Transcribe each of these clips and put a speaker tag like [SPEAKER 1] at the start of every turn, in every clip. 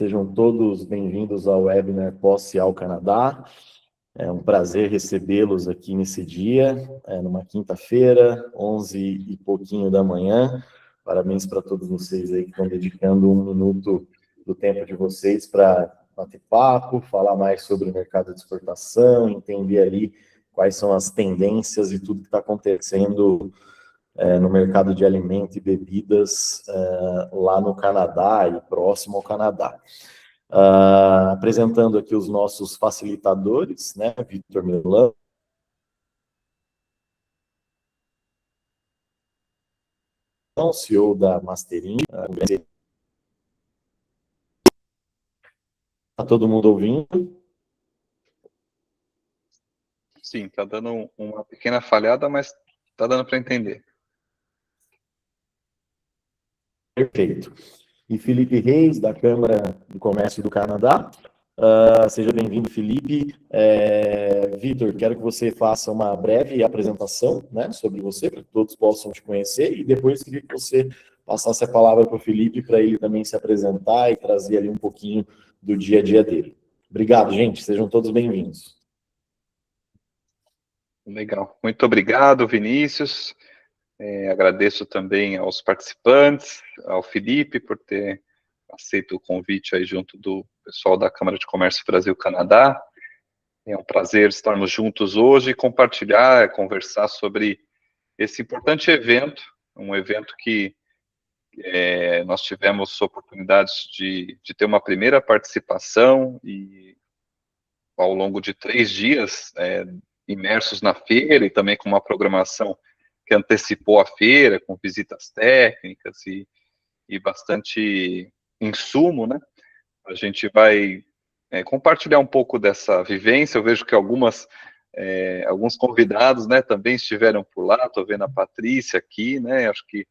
[SPEAKER 1] Sejam todos bem-vindos ao webinar Pós-Cial Canadá. É um prazer recebê-los aqui nesse dia, numa quinta-feira, 11 e pouquinho da manhã. Parabéns para todos vocês aí que estão dedicando um minuto do tempo de vocês para bater papo, falar mais sobre o mercado de exportação, entender ali quais são as tendências e tudo que está acontecendo no mercado de alimento e bebidas lá no Canadá e próximo ao Canadá. Apresentando aqui os nossos facilitadores, né? Vitor Melão, CEO da Masterin. Está todo mundo ouvindo?
[SPEAKER 2] Sim, está dando uma pequena falhada, mas está dando para entender.
[SPEAKER 1] Perfeito. E Felipe Reis, da Câmara do Comércio do Canadá. Seja bem-vindo, Felipe. Vitor, quero que você faça uma breve apresentação, né, sobre você, para que todos possam te conhecer, e depois queria que você passasse a palavra para o Felipe, para ele também se apresentar e trazer ali um pouquinho do dia a dia dele. Obrigado, gente. Sejam todos bem-vindos.
[SPEAKER 2] Legal. Muito obrigado, Vinícius. Agradeço também aos participantes, ao Felipe por ter aceito o convite aí junto do pessoal da Câmara de Comércio Brasil-Canadá. É um prazer estarmos juntos hoje e compartilhar, conversar sobre esse importante evento, um evento que nós tivemos oportunidades de ter uma primeira participação e ao longo de 3 dias imersos na feira e também com uma programação que antecipou a feira, com visitas técnicas e bastante insumo, né? A gente vai compartilhar um pouco dessa vivência. Eu vejo que alguns convidados, né, também estiveram por lá. Estou vendo a Patrícia aqui, né? Acho que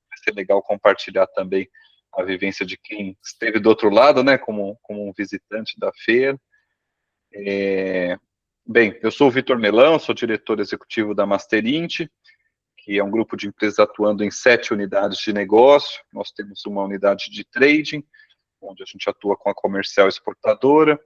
[SPEAKER 2] vai ser legal compartilhar também a vivência de quem esteve do outro lado, né, como um visitante da feira. Bem, eu sou o Vitor Melão, sou diretor executivo da Masterint, que é um grupo de empresas atuando em 7 unidades de negócio. Nós temos uma unidade de trading, onde a gente atua com a comercial exportadora,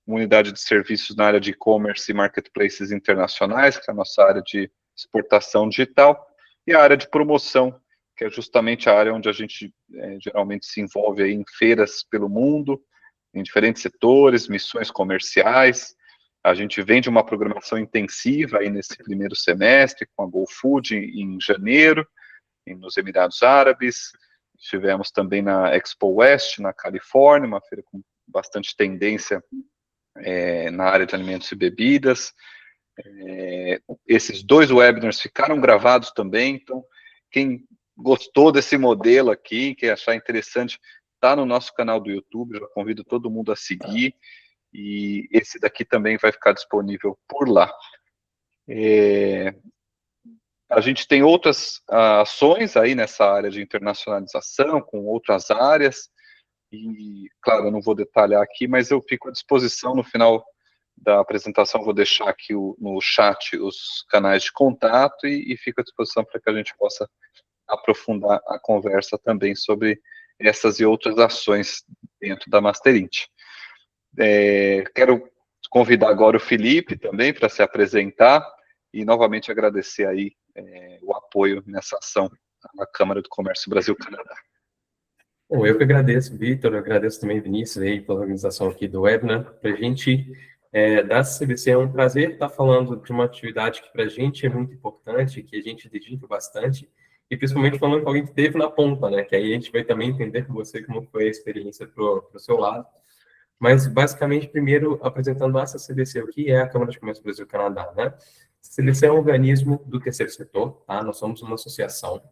[SPEAKER 2] uma unidade de serviços na área de e-commerce e marketplaces internacionais, que é a nossa área de exportação digital, e a área de promoção, que é justamente a área onde a gente geralmente se envolve aí em feiras pelo mundo, em diferentes setores, missões comerciais. A gente vem de uma programação intensiva aí nesse primeiro semestre, com a GoFood em janeiro, nos Emirados Árabes. Estivemos também na Expo West, na Califórnia, uma feira com bastante tendência na área de alimentos e bebidas. Esses 2 webinars ficaram gravados também, então quem gostou desse modelo aqui, quem achar interessante, está no nosso canal do YouTube, já convido todo mundo a seguir, e esse daqui também vai ficar disponível por lá. A gente tem outras ações aí nessa área de internacionalização, com outras áreas, e, claro, eu não vou detalhar aqui, mas eu fico à disposição no final da apresentação, vou deixar aqui no chat os canais de contato e fico à disposição para que a gente possa aprofundar a conversa também sobre essas e outras ações dentro da Masterint. Quero convidar agora o Felipe também para se apresentar e novamente agradecer aí o apoio nessa ação da Câmara do Comércio Brasil-Canadá.
[SPEAKER 3] Bom, eu que agradeço, Vitor, eu agradeço também, Vinícius, aí, pela organização aqui do webinar. Para a gente, da CBC, é um prazer estar falando de uma atividade que para a gente é muito importante, que a gente dedica bastante, e principalmente falando com alguém que esteve na ponta, né? Que aí a gente vai também entender com você como foi a experiência para o seu lado. Mas, basicamente, primeiro, apresentando a CBC, o que é a Câmara de Comércio Brasil-Canadá, né? A CBC é um organismo do terceiro setor, tá? Nós somos uma associação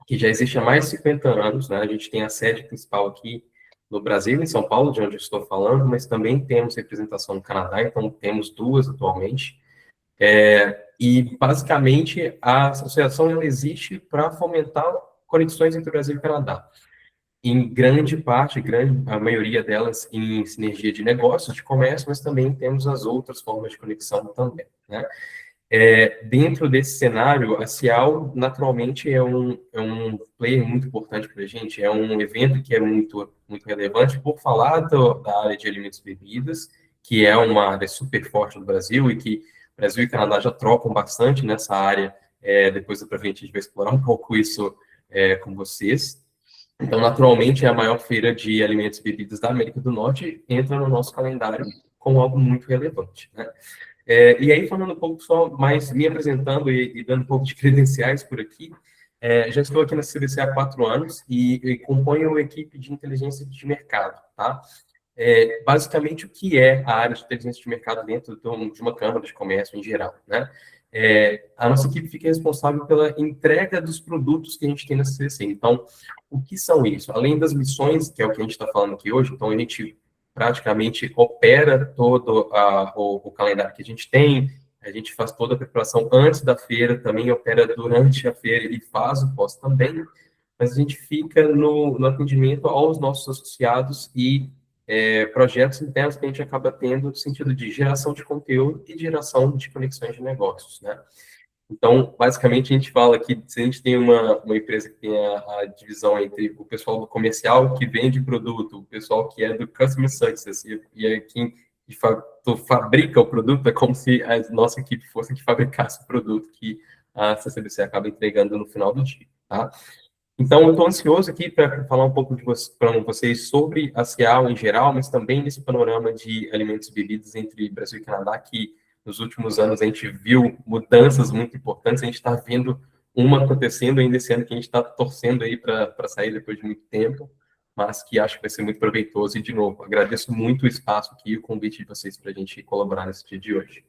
[SPEAKER 3] que já existe há mais de 50 anos, né? A gente tem a sede principal aqui no Brasil, em São Paulo, de onde eu estou falando, mas também temos representação no Canadá, então temos 2 atualmente. E, basicamente, a associação ela existe para fomentar conexões entre o Brasil e o Canadá. Em grande parte, a maioria delas em sinergia de negócios, de comércio, mas também temos as outras formas de conexão também, né? Dentro desse cenário, a Cial, naturalmente, é um player muito importante para a gente, é um evento que é muito, muito relevante por falar da área de alimentos e bebidas, que é uma área super forte no Brasil e que Brasil e Canadá já trocam bastante nessa área. Depois, para frente, a gente vai explorar um pouco isso com vocês. Então, naturalmente, é a maior feira de alimentos e bebidas da América do Norte, entra no nosso calendário como algo muito relevante, né? E aí, falando um pouco só, mais me apresentando e dando um pouco de credenciais por aqui, já estou aqui na CBC há 4 anos e componho a equipe de inteligência de mercado, tá? Basicamente, o que é a área de inteligência de mercado dentro de uma câmara de comércio em geral, né? A nossa equipe fica responsável pela entrega dos produtos que a gente tem na CBC. Então, o que são isso? Além das missões, que é o que a gente está falando aqui hoje, então a gente praticamente opera todo o calendário que a gente tem, a gente faz toda a preparação antes da feira, também opera durante a feira e faz o pós também, mas a gente fica no atendimento aos nossos associados e projetos internos que a gente acaba tendo no sentido de geração de conteúdo e geração de conexões de negócios, né? Então, basicamente, a gente fala que se a gente tem uma empresa que tem a divisão entre o pessoal do comercial que vende produto, o pessoal que é do customer success e quem de fato fabrica o produto, é como se a nossa equipe fosse que fabricasse o produto que a CCBC acaba entregando no final do dia, tá? Então, eu estou ansioso aqui para falar um pouco para vocês sobre a Cial em geral, mas também nesse panorama de alimentos e bebidas entre Brasil e Canadá, que nos últimos anos a gente viu mudanças muito importantes, a gente está vendo uma acontecendo ainda esse ano que a gente está torcendo aí para sair depois de muito tempo, mas que acho que vai ser muito proveitoso. E, de novo, agradeço muito o espaço aqui e o convite de vocês para a gente colaborar nesse dia de hoje.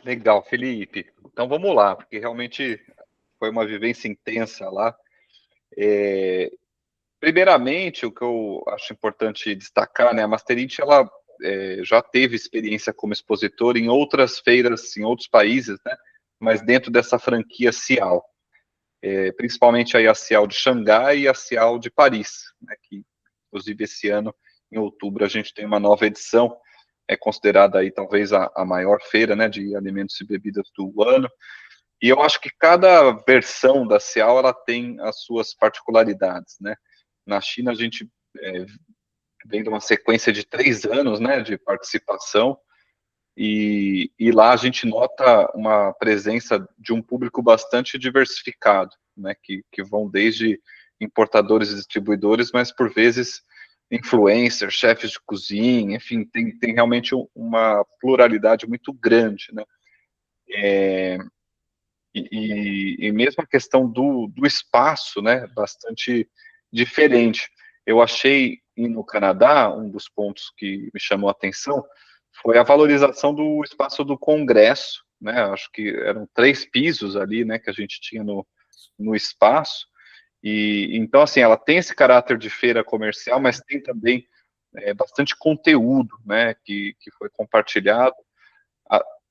[SPEAKER 2] Legal, Felipe. Então vamos lá, porque realmente foi uma vivência intensa lá. Primeiramente, o que eu acho importante destacar, né, a Masterint, ela já teve experiência como expositor em outras feiras, em outros países, né, mas dentro dessa franquia Cial, principalmente aí a Cial de Xangai e a Cial de Paris, né, que inclusive esse ano, em outubro, a gente tem uma nova edição, é considerada aí talvez a maior feira, né, de alimentos e bebidas do ano. E eu acho que cada versão da Cial, ela tem as suas particularidades, né? Na China, a gente vem de uma sequência de 3 anos, né, de participação, e lá a gente nota uma presença de um público bastante diversificado, né, que vão desde importadores e distribuidores, mas por vezes influencers, chefes de cozinha, enfim, tem realmente uma pluralidade muito grande, né? E mesmo a questão do espaço, né, bastante diferente. Eu achei no Canadá, um dos pontos que me chamou a atenção foi a valorização do espaço do Congresso, né, acho que eram 3 pisos ali, né, que a gente tinha no espaço, e então, assim, ela tem esse caráter de feira comercial, mas tem também bastante conteúdo, né, que foi compartilhado.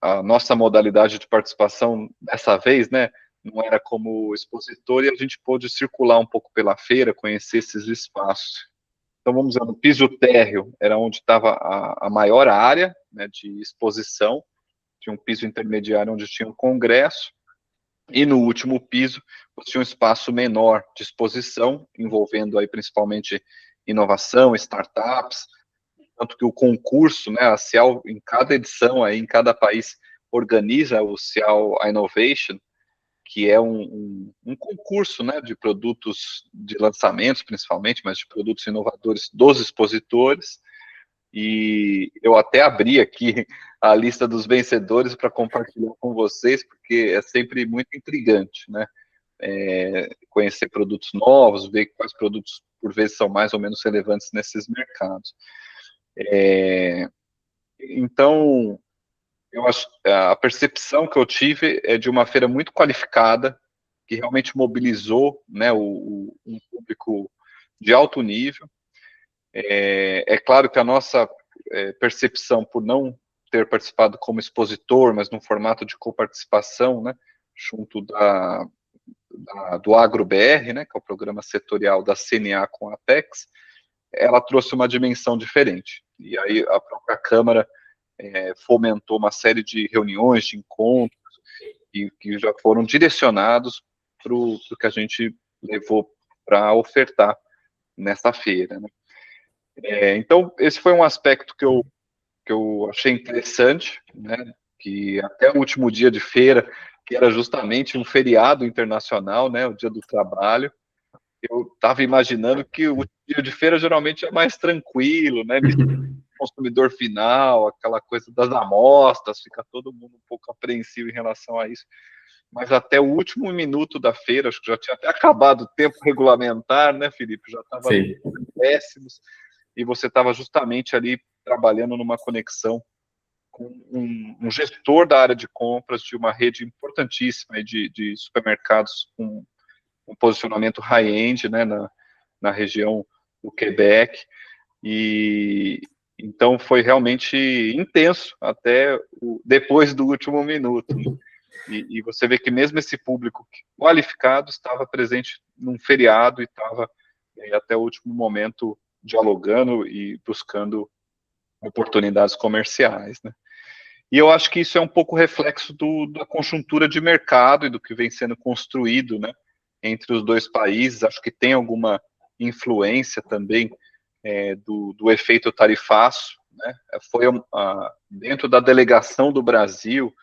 [SPEAKER 2] A nossa modalidade de participação dessa vez, né, não era como expositor, e a gente pôde circular um pouco pela feira, conhecer esses espaços. Então, vamos dizer, no piso térreo era onde estava a maior área, né, de exposição, tinha um piso intermediário onde tinha um congresso, e no último piso tinha um espaço menor de exposição, envolvendo aí principalmente inovação, startups, tanto que o concurso, né, a Cial, em cada edição, aí, em cada país, organiza o Cial Innovation, que é um concurso, né, de produtos, de lançamentos principalmente, mas de produtos inovadores dos expositores, e eu até abri aqui a lista dos vencedores para compartilhar com vocês, porque é sempre muito intrigante, né, conhecer produtos novos, ver quais produtos, por vezes, são mais ou menos relevantes nesses mercados. Então, eu acho a percepção que eu tive é de uma feira muito qualificada, que realmente mobilizou, né, um público de alto nível. Claro que a nossa percepção, por não ter participado como expositor, mas num formato de coparticipação, né, junto do AgroBR, né, que é o programa setorial da CNA com a Apex, ela trouxe uma dimensão diferente. E aí a própria Câmara fomentou uma série de reuniões, de encontros, e que já foram direcionados para o que a gente levou para ofertar nessa feira, né? Então, esse foi um aspecto que eu achei interessante, né? Que até o último dia de feira, que era justamente um feriado internacional, né? O Dia do Trabalho, eu estava imaginando que o dia de feira geralmente é mais tranquilo, né? Consumidor final, aquela coisa das amostras, fica todo mundo um pouco apreensivo em relação a isso. Mas até o último minuto da feira, acho que já tinha até acabado o tempo regulamentar, né, Felipe? Já estava péssimos, e você estava justamente ali trabalhando numa conexão com um gestor da área de compras de uma rede importantíssima de supermercados com um posicionamento high-end, né, na região do Quebec, e então foi realmente intenso até depois do último minuto. E você vê que mesmo esse público qualificado estava presente num feriado e estava até o último momento dialogando e buscando oportunidades comerciais, né? E eu acho que isso é um pouco reflexo da conjuntura de mercado e do que vem sendo construído, né, entre os dois países. Acho que tem alguma influência também do efeito tarifaço, né? Foi dentro da delegação do Brasil,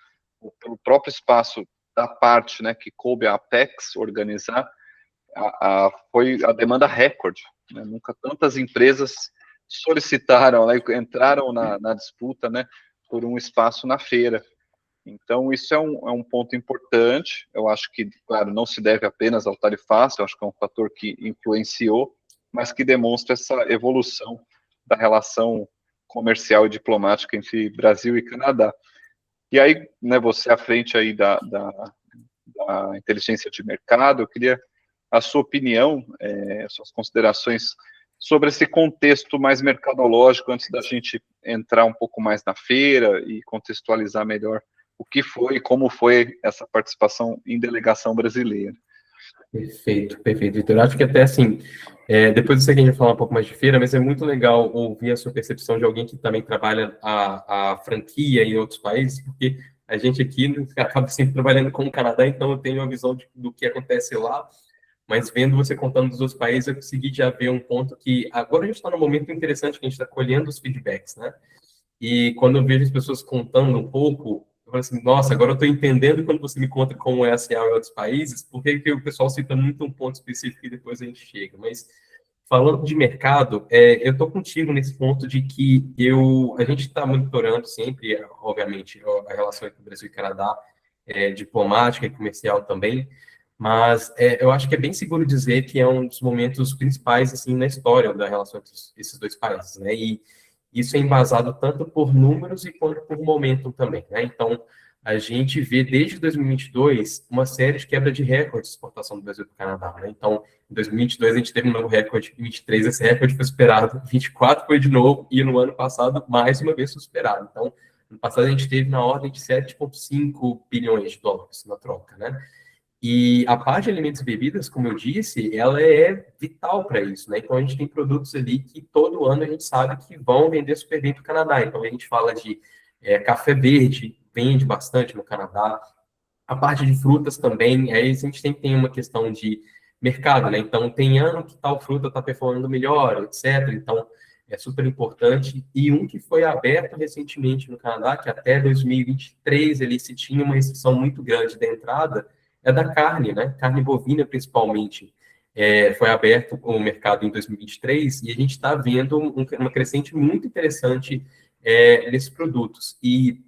[SPEAKER 2] pelo próprio espaço da parte, né, que coube a Apex organizar, foi a demanda recorde, né? Nunca tantas empresas solicitaram, né, entraram na disputa, né, por um espaço na feira. Então, isso é um ponto importante. Eu acho que, claro, não se deve apenas ao tarifaço, eu acho que é um fator que influenciou, mas que demonstra essa evolução da relação comercial e diplomática entre Brasil e Canadá. E aí, né, você à frente aí da inteligência de mercado, eu queria a sua opinião, suas considerações sobre esse contexto mais mercadológico, antes da gente entrar um pouco mais na feira e contextualizar melhor o que foi e como foi essa participação em delegação brasileira.
[SPEAKER 3] Perfeito, perfeito, Vitor. Acho que até assim, depois eu sei que a gente vai falar um pouco mais de feira, mas é muito legal ouvir a sua percepção de alguém que também trabalha a franquia em outros países, porque a gente aqui acaba sempre trabalhando com o Canadá, então eu tenho uma visão do que acontece lá, mas vendo você contando dos outros países, eu consegui já ver um ponto que agora a gente está num momento interessante que a gente está colhendo os feedbacks, né? E quando eu vejo as pessoas contando um pouco, eu falo assim, nossa, agora eu estou entendendo quando você me conta como é a CA em outros países, porque que o pessoal cita muito um ponto específico e depois a gente chega. Mas falando de mercado, eu estou contigo nesse ponto de que a gente está monitorando sempre, obviamente, a relação entre o Brasil e Canadá, diplomática e comercial também, mas eu acho que é bem seguro dizer que é um dos momentos principais assim na história da relação entre esses dois países, né? E isso é embasado tanto por números e quanto por momentum também, né? Então, a gente vê desde 2022 uma série de quebra de recordes de exportação do Brasil para o Canadá, né? Então, em 2022 a gente teve um novo recorde, em 2023 esse recorde foi superado, 2024 foi de novo e no ano passado mais uma vez foi superado. Então, no passado a gente teve na ordem de 7,5 bilhões de dólares na troca, né? E a parte de alimentos e bebidas, como eu disse, ela é vital para isso, né? Então a gente tem produtos ali que todo ano a gente sabe que vão vender super bem para o Canadá. Então a gente fala de café verde, vende bastante no Canadá. A parte de frutas também, aí a gente sempre tem uma questão de mercado, né? Então tem ano que tal fruta está performando melhor, etc. Então é super importante. E um que foi aberto recentemente no Canadá, que até 2023 ele se tinha uma restrição muito grande da entrada, é da carne, né? Carne bovina, principalmente. Foi aberto o mercado em 2023 e a gente está vendo uma crescente muito interessante nesses produtos. E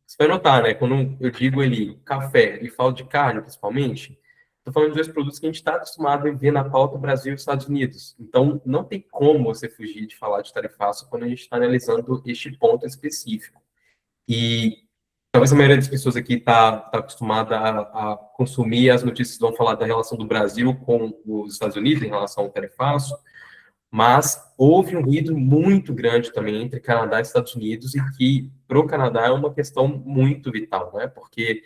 [SPEAKER 3] você vai notar, né? Quando eu digo ali café e falo de carne, principalmente, estou falando de dois produtos que a gente está acostumado a ver na pauta Brasil e Estados Unidos. Então, não tem como você fugir de falar de tarifaço quando a gente está analisando este ponto específico. E talvez a maioria das pessoas aqui está acostumada a consumir as notícias que vão falar da relação do Brasil com os Estados Unidos em relação ao tarifaço, mas houve um ruído muito grande também entre Canadá e Estados Unidos e que, para o Canadá, é uma questão muito vital, né? Porque,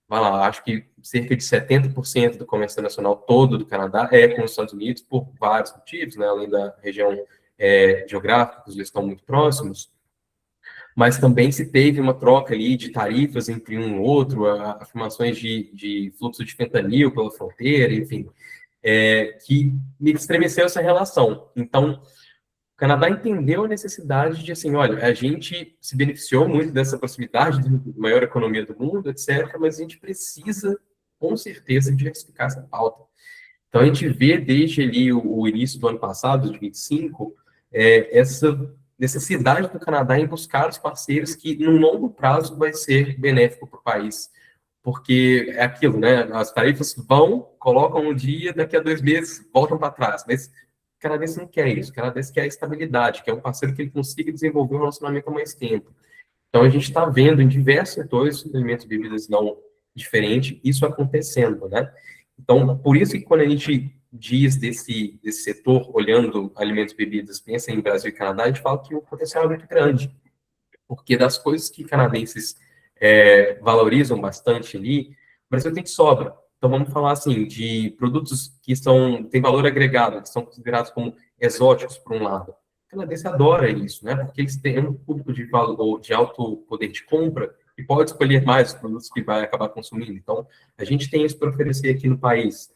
[SPEAKER 3] vai lá, acho que cerca de 70% do comércio internacional todo do Canadá é com os Estados Unidos, por vários motivos, né? Além da região geográfica, eles estão muito próximos. mas também se teve uma troca ali de tarifas entre um e outro, afirmações de fluxo de fentanil pela fronteira, enfim, que me estremeceu essa relação. Então, o Canadá entendeu a necessidade de, assim, olha, a gente se beneficiou muito dessa proximidade, da maior economia do mundo, etc., mas a gente precisa, com certeza, diversificar essa pauta. Então, a gente vê desde ali o início do ano passado, de 25, essa necessidade do Canadá em buscar os parceiros que, no longo prazo, vai ser benéfico para o país. Porque é aquilo, né? As tarifas vão, colocam um dia, daqui a 2 meses voltam para trás. Mas o canadense não quer isso. O canadense quer a estabilidade, quer um parceiro que ele consiga desenvolver um relacionamento há mais tempo. Então, a gente está vendo em diversos setores, alimentos e bebidas não diferente, isso acontecendo, né? Então, por isso que quando a gente diz desse setor, olhando alimentos e bebidas, pensa em Brasil e Canadá, a gente fala que o potencial é muito grande. Porque das coisas que canadenses valorizam bastante ali, o Brasil tem de sobra. Então, vamos falar assim, de produtos que têm valor agregado, que são considerados como exóticos, por um lado. O canadense adora isso, né? Porque eles têm um público de valor, de alto poder de compra, e pode escolher mais os produtos que vai acabar consumindo. Então, a gente tem isso para oferecer aqui no país.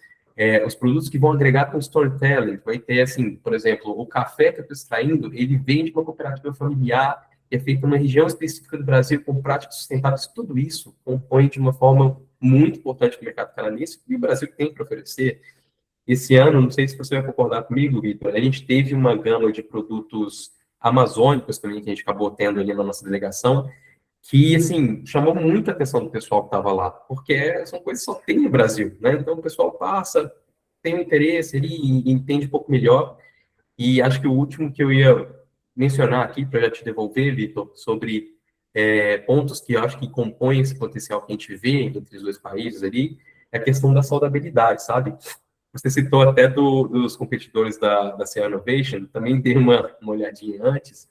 [SPEAKER 3] Os produtos que vão agregar com storytelling, vai ter, assim, por exemplo, o café que eu estou extraindo, ele vem de uma cooperativa familiar, que é feito numa região específica do Brasil, com práticas sustentáveis. Tudo isso compõe de uma forma muito importante o mercado canadense, e o Brasil tem para oferecer. Esse ano, não sei se você vai concordar comigo, Vitor, a gente teve uma gama de produtos amazônicos também, que a gente acabou tendo ali na nossa delegação, que, assim, chamou muita atenção do pessoal que estava lá, porque são coisas que só tem no Brasil, né? Então, o pessoal passa, tem um interesse ali, e entende um pouco melhor, e acho que o último que eu ia mencionar aqui, para já te devolver, Vitor, sobre pontos que eu acho que compõem esse potencial que a gente vê entre os dois países ali, é a questão da saudabilidade, sabe? Você citou até dos competidores da Sea Innovation, também dei uma olhadinha antes,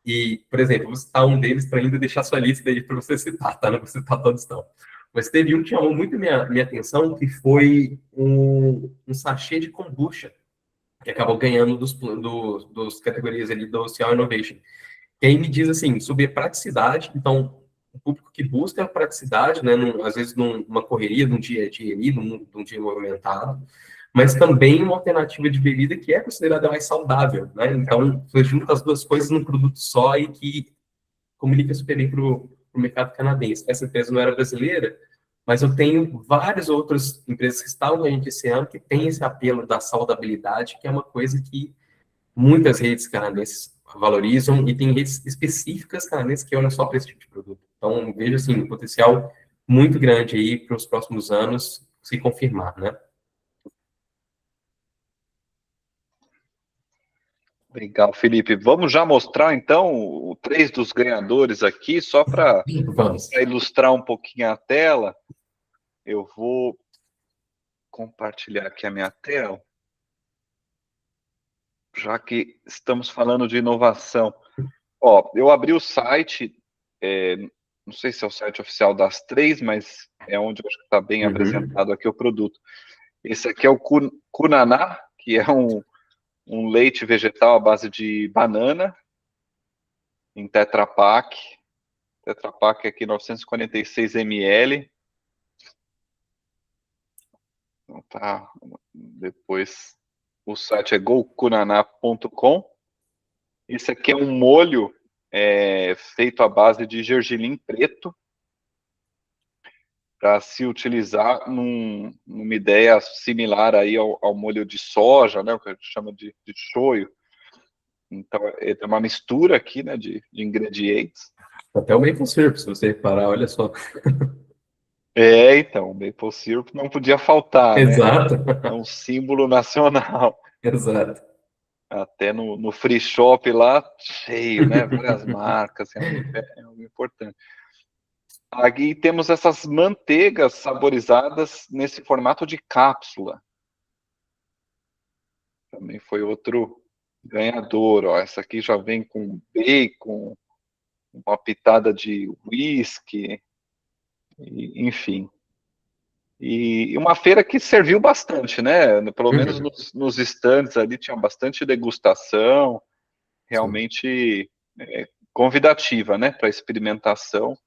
[SPEAKER 3] e, por exemplo, vou citar um deles para ainda deixar sua lista aí para você citar, tá? Não vou citar todos, não. Mas teve um que chamou muito minha atenção, que foi um sachê de kombucha, que acabou ganhando dos categorias ali do Social Innovation. E aí me diz assim, sobre praticidade, então, o público que busca a praticidade, né, às vezes numa correria, num dia a dia ali, num dia movimentado, mas também uma alternativa de bebida que é considerada mais saudável, né? Então, você junta as duas coisas num produto só e que comunica super bem para o mercado canadense. Essa empresa não era brasileira, mas eu tenho várias outras empresas que estavam com a gente esse ano que tem esse apelo da saudabilidade, que é uma coisa que muitas redes canadenses valorizam e tem redes específicas canadenses que olham só para esse tipo de produto. Então, vejo, assim, um potencial muito grande aí para os próximos anos se confirmar, né?
[SPEAKER 2] Legal, Felipe. Vamos já mostrar, então, o 3 dos ganhadores aqui, só para ilustrar um pouquinho a tela. Eu vou compartilhar aqui a minha tela, já que estamos falando de inovação. Ó, eu abri o site, não sei se é o site oficial das 3, mas é onde eu acho que está bem apresentado aqui o produto. Esse aqui é o Cunaná, que é um leite vegetal à base de banana, em Tetra Pak. Tetra Pak aqui 946 ml. Então tá, depois o site é gocunaná.com. Esse aqui é um molho feito à base de gergelim preto, para se utilizar numa ideia similar aí ao molho de soja, né, o que a gente chama de shoyu. Então, é uma mistura aqui, né, de ingredientes.
[SPEAKER 3] Até o maple syrup, se você reparar, olha só.
[SPEAKER 2] Então, o maple syrup não podia faltar,
[SPEAKER 3] Exato.
[SPEAKER 2] Né? É um símbolo nacional.
[SPEAKER 3] Exato.
[SPEAKER 2] Até no free shop lá, cheio, né? Várias marcas, é algo importante. Aqui temos essas manteigas saborizadas nesse formato de cápsula. Também foi outro ganhador, ó. Essa aqui já vem com bacon, uma pitada de whisky, enfim. E uma feira que serviu bastante, né? Pelo menos nos estandes ali tinha bastante degustação, realmente convidativa, né, para experimentação.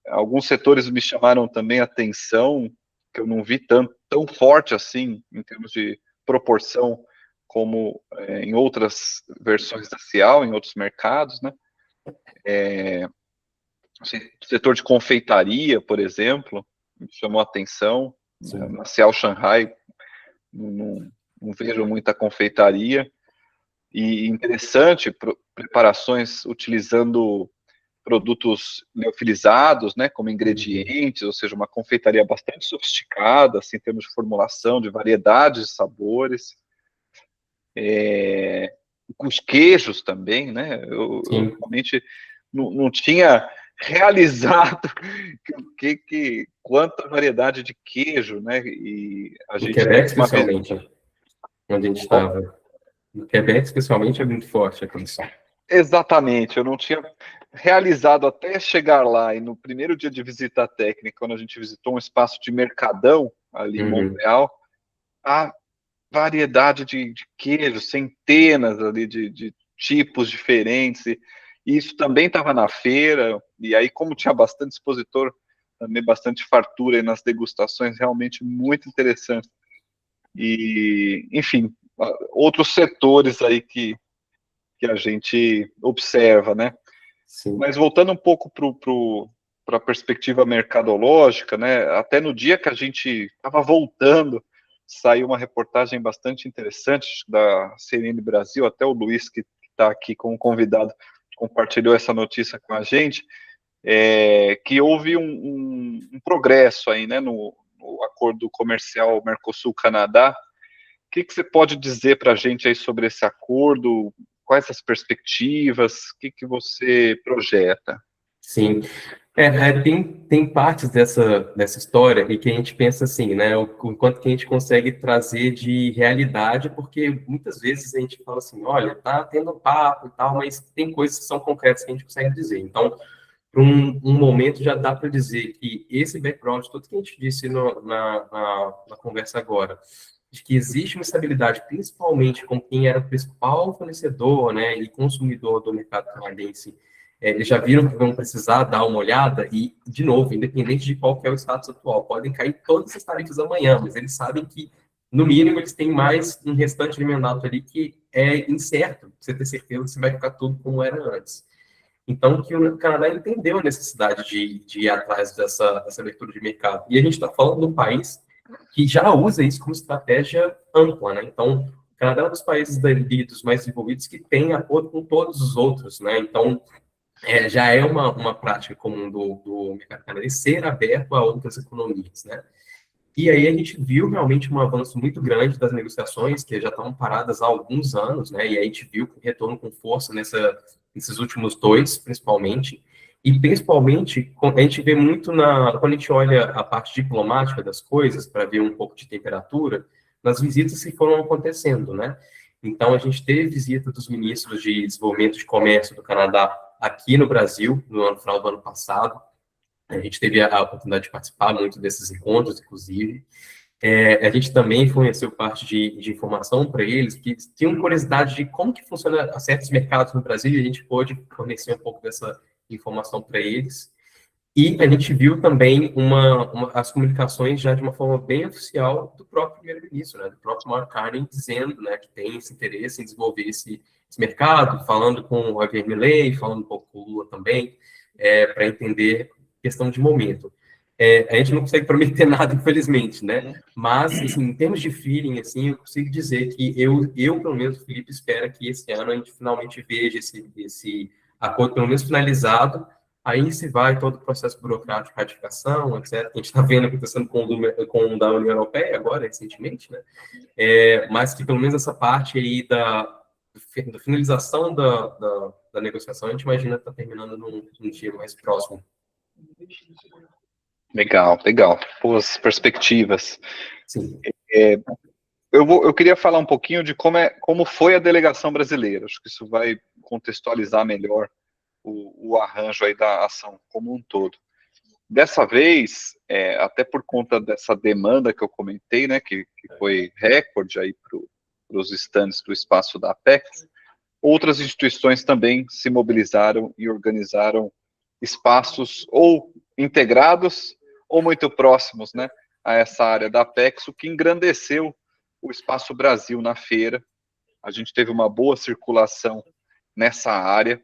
[SPEAKER 2] Alguns setores me chamaram também a atenção, que eu não vi tão forte assim, em termos de proporção, como em outras versões da Cial, em outros mercados, né? O setor de confeitaria, por exemplo, me chamou a atenção.
[SPEAKER 3] Sim.
[SPEAKER 2] Na Cial Shanghai, não vejo muita confeitaria. E interessante, preparações utilizando produtos liofilizados, né, como ingredientes, ou seja, uma confeitaria bastante sofisticada, assim, em termos de formulação, de variedades de sabores. Os queijos também, né, eu realmente não tinha realizado quanta variedade de queijo, né, e a
[SPEAKER 3] No
[SPEAKER 2] gente
[SPEAKER 3] Quebec,
[SPEAKER 2] uma vez...
[SPEAKER 3] especialmente, onde a gente estava. No Quebec, especialmente, é muito forte a produção.
[SPEAKER 2] Exatamente, eu não tinha realizado até chegar lá, e no primeiro dia de visita técnica, quando a gente visitou um espaço de mercadão, ali em Montreal, a variedade de queijos, centenas ali de tipos diferentes, e isso também estava na feira, e aí como tinha bastante expositor, também bastante fartura aí nas degustações, realmente muito interessante. E, enfim, outros setores aí que a gente observa, né?
[SPEAKER 3] Sim.
[SPEAKER 2] Mas voltando um pouco para a perspectiva mercadológica, né? Até no dia que a gente estava voltando, saiu uma reportagem bastante interessante da CNN Brasil, até o Luiz, que está aqui como convidado, compartilhou essa notícia com a gente, que houve um progresso aí, né, no acordo comercial Mercosul-Canadá. O que você pode dizer para a gente aí sobre esse acordo? Quais as perspectivas? O que você projeta?
[SPEAKER 3] Sim. Tem partes dessa história e que a gente pensa assim, né? O quanto que a gente consegue trazer de realidade, porque muitas vezes a gente fala assim, olha, tá tendo papo e tal, mas tem coisas que são concretas que a gente consegue dizer. Então, para um momento já dá para dizer que esse background, tudo que a gente disse na conversa agora, de que existe uma estabilidade, principalmente com quem era o principal fornecedor, né, e consumidor do mercado canadense, eles já viram que vão precisar dar uma olhada e, de novo, independente de qual que é o status atual, podem cair todas essas tarifas amanhã, mas eles sabem que, no mínimo, eles têm mais um restante de mandato ali que é incerto, você ter certeza se vai ficar tudo como era antes. Então, que o Canadá entendeu a necessidade de ir atrás dessa abertura de mercado. E a gente está falando de um país que já usa isso como estratégia ampla, né? Então, o Canadá é um dos países dos mais desenvolvidos que tem acordo com todos os outros, né? Então, já é uma prática comum do mercado canadense ser aberto a outras economias, né? E aí a gente viu realmente um avanço muito grande das negociações, que já estão paradas há alguns anos, né? E aí a gente viu um retorno com força nesses últimos dois, principalmente. E principalmente, a gente vê muito quando a gente olha a parte diplomática das coisas, para ver um pouco de temperatura, nas visitas que foram acontecendo, né? Então, a gente teve visita dos ministros de Desenvolvimento de Comércio do Canadá aqui no Brasil, no final do ano passado. A gente teve a oportunidade de participar muito desses encontros, inclusive. A gente também forneceu parte de informação para eles, que tinham curiosidade de como que funciona certos mercados no Brasil, e a gente pôde fornecer um pouco dessa informação para eles. E a gente viu também as comunicações já de uma forma bem oficial do próprio primeiro-ministro, né, do próprio Mark Carney, dizendo, né, que tem esse interesse em desenvolver esse mercado, falando com o Javier Milei, falando um pouco com o Lula também, para entender questão de momento. A gente não consegue prometer nada, infelizmente, né? Mas, assim, em termos de feeling, assim, eu consigo dizer que eu pelo menos, o Felipe, espera que esse ano a gente finalmente veja esse acordo, pelo menos, finalizado. Aí se vai todo o processo burocrático, ratificação, etc. A gente está vendo acontecendo com o da União Europeia agora, recentemente, né? Mas que pelo menos essa parte aí da finalização da negociação, a gente imagina estar terminando num dia mais próximo.
[SPEAKER 2] Legal, legal. Boas perspectivas.
[SPEAKER 3] Sim.
[SPEAKER 2] Eu queria falar um pouquinho de como foi a delegação brasileira. Acho que isso vai contextualizar melhor o arranjo aí da ação como um todo. Dessa vez, até por conta dessa demanda que eu comentei, né, que foi recorde aí para os estandes do espaço da Apex, outras instituições também se mobilizaram e organizaram espaços ou integrados ou muito próximos, né, a essa área da Apex, o que engrandeceu o Espaço Brasil na feira. A gente teve uma boa circulação nessa área,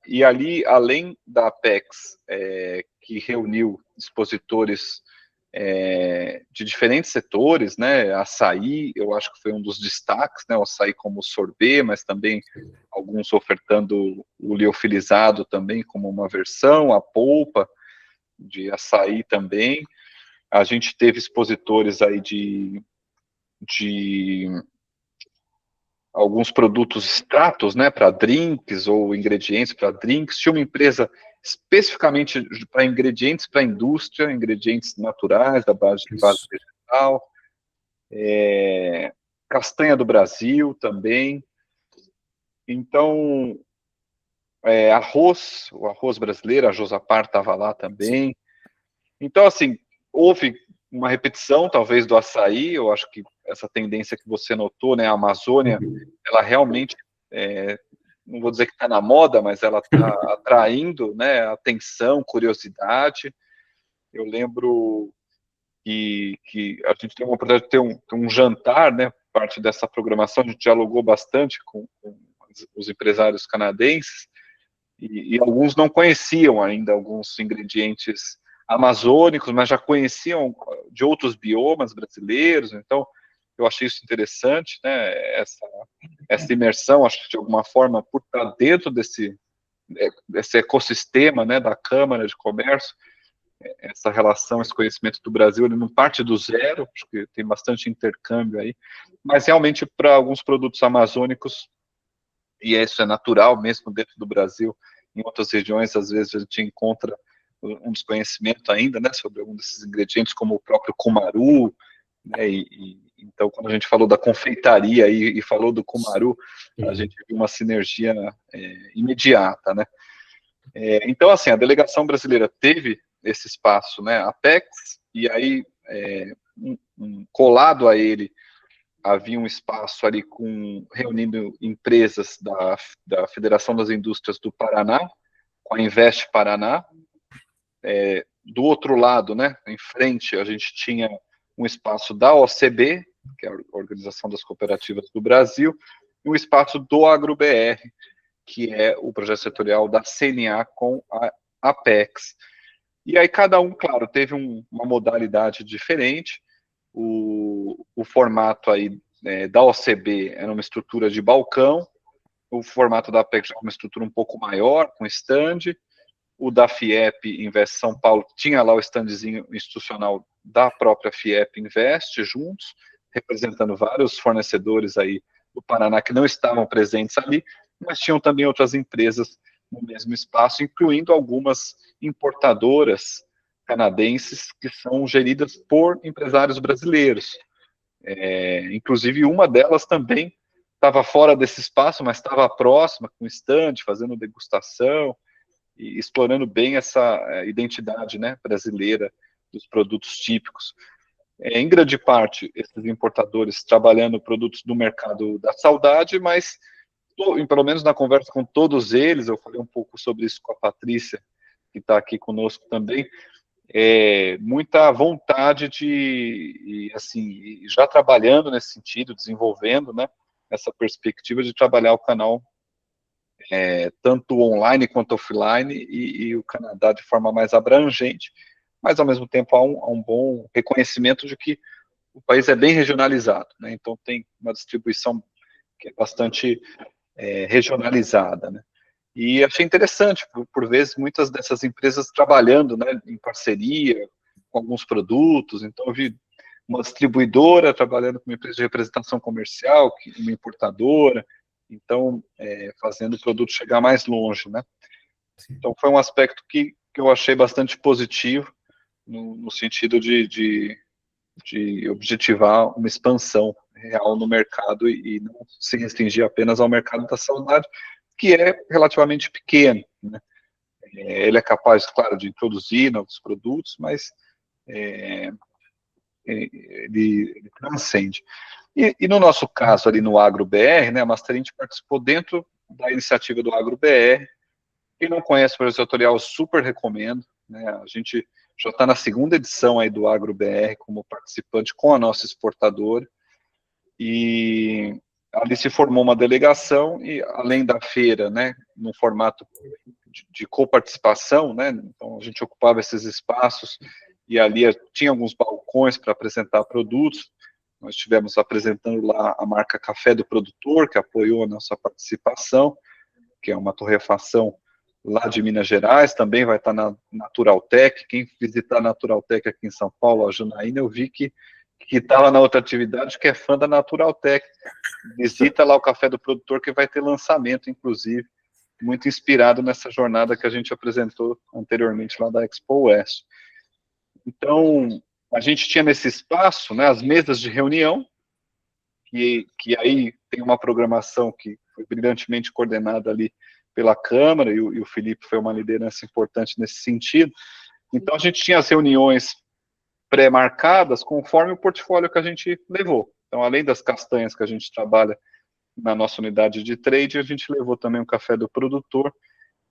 [SPEAKER 2] e ali, além da Apex, que reuniu expositores de diferentes setores, né, açaí, eu acho que foi um dos destaques, né, o açaí como sorbet, mas também alguns ofertando o liofilizado também como uma versão, a polpa de açaí também. A gente teve expositores aí de alguns produtos extratos, né, para drinks ou ingredientes para drinks. Tinha uma empresa especificamente para ingredientes para a indústria, ingredientes naturais, da base vegetal, castanha do Brasil também. Então, o arroz brasileiro, a Josapar estava lá também. Então, assim, houve uma repetição, talvez, do açaí. Eu acho que essa tendência que você notou, né, a Amazônia, ela realmente, não vou dizer que está na moda, mas ela está atraindo, né, atenção, curiosidade. Eu lembro que a gente teve uma oportunidade de ter um jantar, né, parte dessa programação, a gente dialogou bastante com os empresários canadenses, e alguns não conheciam ainda alguns ingredientes amazônicos, mas já conheciam de outros biomas brasileiros. Então eu achei isso interessante, né, essa imersão, acho que de alguma forma, por estar dentro desse ecossistema, né, da Câmara de Comércio, essa relação, esse conhecimento do Brasil, ele não parte do zero, acho que tem bastante intercâmbio aí, mas realmente para alguns produtos amazônicos, e isso é natural mesmo dentro do Brasil, em outras regiões, às vezes a gente encontra um desconhecimento ainda, né, sobre algum desses ingredientes, como o próprio cumaru, né, então, quando a gente falou da confeitaria e falou do cumaru, a gente viu uma sinergia imediata, né. Então, assim, a delegação brasileira teve esse espaço, né, Apex, e aí, colado a ele, havia um espaço ali reunindo empresas da Federação das Indústrias do Paraná, com a Invest Paraná. Do outro lado, né, em frente, a gente tinha um espaço da OCB, que é a Organização das Cooperativas do Brasil, e um espaço do AgroBR, que é o projeto setorial da CNA com a Apex. E aí cada um, claro, teve uma modalidade diferente. O formato aí da OCB era uma estrutura de balcão, o formato da Apex era uma estrutura um pouco maior, com stand. O da FIEP Invest São Paulo tinha lá o standzinho institucional da própria FIEP Invest juntos, representando vários fornecedores aí do Paraná que não estavam presentes ali, mas tinham também outras empresas no mesmo espaço, incluindo algumas importadoras canadenses que são geridas por empresários brasileiros. Inclusive, uma delas também estava fora desse espaço, mas estava próxima, com stand, fazendo degustação, e explorando bem essa identidade, né, brasileira dos produtos típicos. Em grande parte, esses importadores trabalhando produtos do mercado da saudade, mas, pelo menos na conversa com todos eles, eu falei um pouco sobre isso com a Patrícia, que está aqui conosco também, muita vontade de, assim, já trabalhando nesse sentido, desenvolvendo, né, essa perspectiva de trabalhar o canal tanto online quanto offline, e o Canadá de forma mais abrangente, mas ao mesmo tempo há um bom reconhecimento de que o país é bem regionalizado, né? Então tem uma distribuição que é bastante regionalizada, né? E achei interessante, por vezes, muitas dessas empresas trabalhando, né, em parceria com alguns produtos. Então eu vi uma distribuidora trabalhando com uma empresa de representação comercial, uma importadora, então, fazendo o produto chegar mais longe, né? Então, foi um aspecto que eu achei bastante positivo, no sentido de objetivar uma expansão real no mercado e não se restringir apenas ao mercado da saudade, que é relativamente pequeno, né? Ele é capaz, claro, de introduzir novos produtos, mas ele transcende. E no nosso caso, ali no AgroBR, né, a Masterint participou dentro da iniciativa do AgroBR. Quem não conhece o projeto setorial, eu super recomendo, né? A gente já está na segunda edição aí do AgroBR como participante com a nossa exportadora, e ali se formou uma delegação, e além da feira, né, no formato de coparticipação, né, então a gente ocupava esses espaços, e ali tinha alguns balcões para apresentar produtos. Nós estivemos apresentando lá a marca Café do Produtor, que apoiou a nossa participação, que é uma torrefação lá de Minas Gerais, também vai estar na Naturaltec. Quem visitar a Naturaltec aqui em São Paulo, a Janaína, eu vi que estava na outra atividade, que é fã da Naturaltec. Visita lá o Café do Produtor, que vai ter lançamento, inclusive, muito inspirado nessa jornada que a gente apresentou anteriormente lá da Expo West. Então, a gente tinha nesse espaço, né, as mesas de reunião, que aí tem uma programação que foi brilhantemente coordenada ali pela Câmara, e o Felipe foi uma liderança importante nesse sentido. Então, a gente tinha as reuniões pré-marcadas conforme o portfólio que a gente levou. Então, além das castanhas que a gente trabalha na nossa unidade de trade, a gente levou também o Café do Produtor,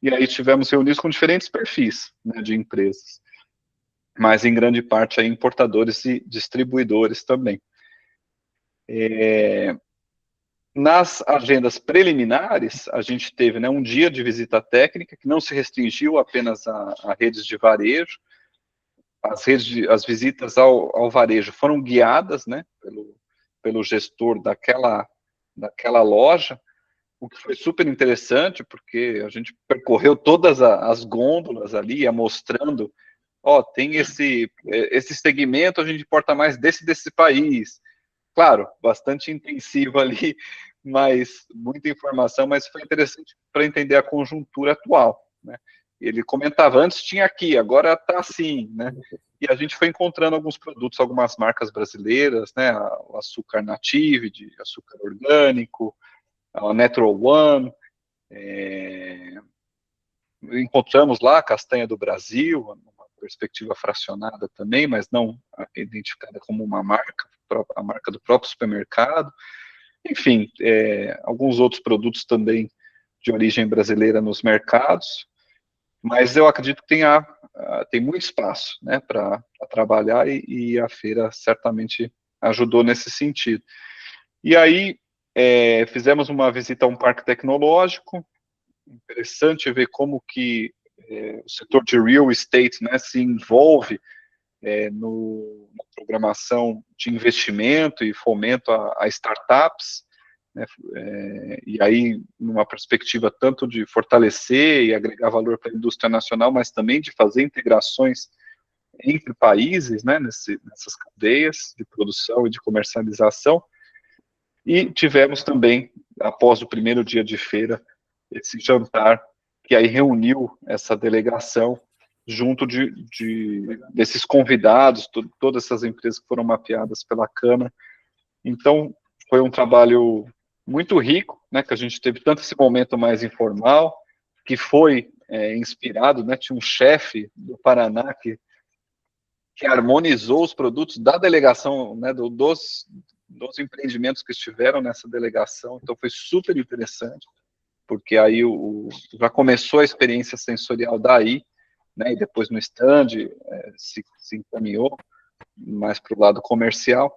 [SPEAKER 2] e aí tivemos reuniões com diferentes perfis, né, de empresas, mas em grande parte aí importadores e distribuidores também. Nas agendas preliminares, a gente teve, né, um dia de visita técnica, que não se restringiu apenas a redes de varejo. As visitas ao varejo foram guiadas, né, pelo gestor daquela loja, o que foi super interessante, porque a gente percorreu todas as gôndolas ali, ia mostrando, tem esse segmento, a gente importa mais desse país. Claro, bastante intensivo ali, mas muita informação, mas foi interessante para entender a conjuntura atual, né? Ele comentava, antes tinha aqui, agora está assim, né? E a gente foi encontrando alguns produtos, algumas marcas brasileiras, né? O açúcar native, de açúcar orgânico, a Natural One, encontramos lá a castanha do Brasil, uma perspectiva fracionada também, mas não identificada como uma marca, a marca do próprio supermercado. Enfim, alguns outros produtos também de origem brasileira nos mercados, mas eu acredito que tem muito espaço, né, para trabalhar, e a feira certamente ajudou nesse sentido. E aí, fizemos uma visita a um parque tecnológico. Interessante ver como que o setor de real estate, né, se envolve na programação de investimento e fomento a startups, né, e aí numa perspectiva tanto de fortalecer e agregar valor para a indústria nacional, mas também de fazer integrações entre países, né, nessas cadeias de produção e de comercialização. E tivemos também, após o primeiro dia de feira, esse jantar, que aí reuniu essa delegação junto desses convidados, todas essas empresas que foram mapeadas pela Câmara. Então, foi um trabalho muito rico, né, que a gente teve tanto esse momento mais informal, que foi inspirado, né, tinha um chefe do Paraná que harmonizou os produtos da delegação, né, dos empreendimentos que estiveram nessa delegação. Então foi super interessante, porque aí já começou a experiência sensorial daí, né, e depois no stand se encaminhou mais para o lado comercial.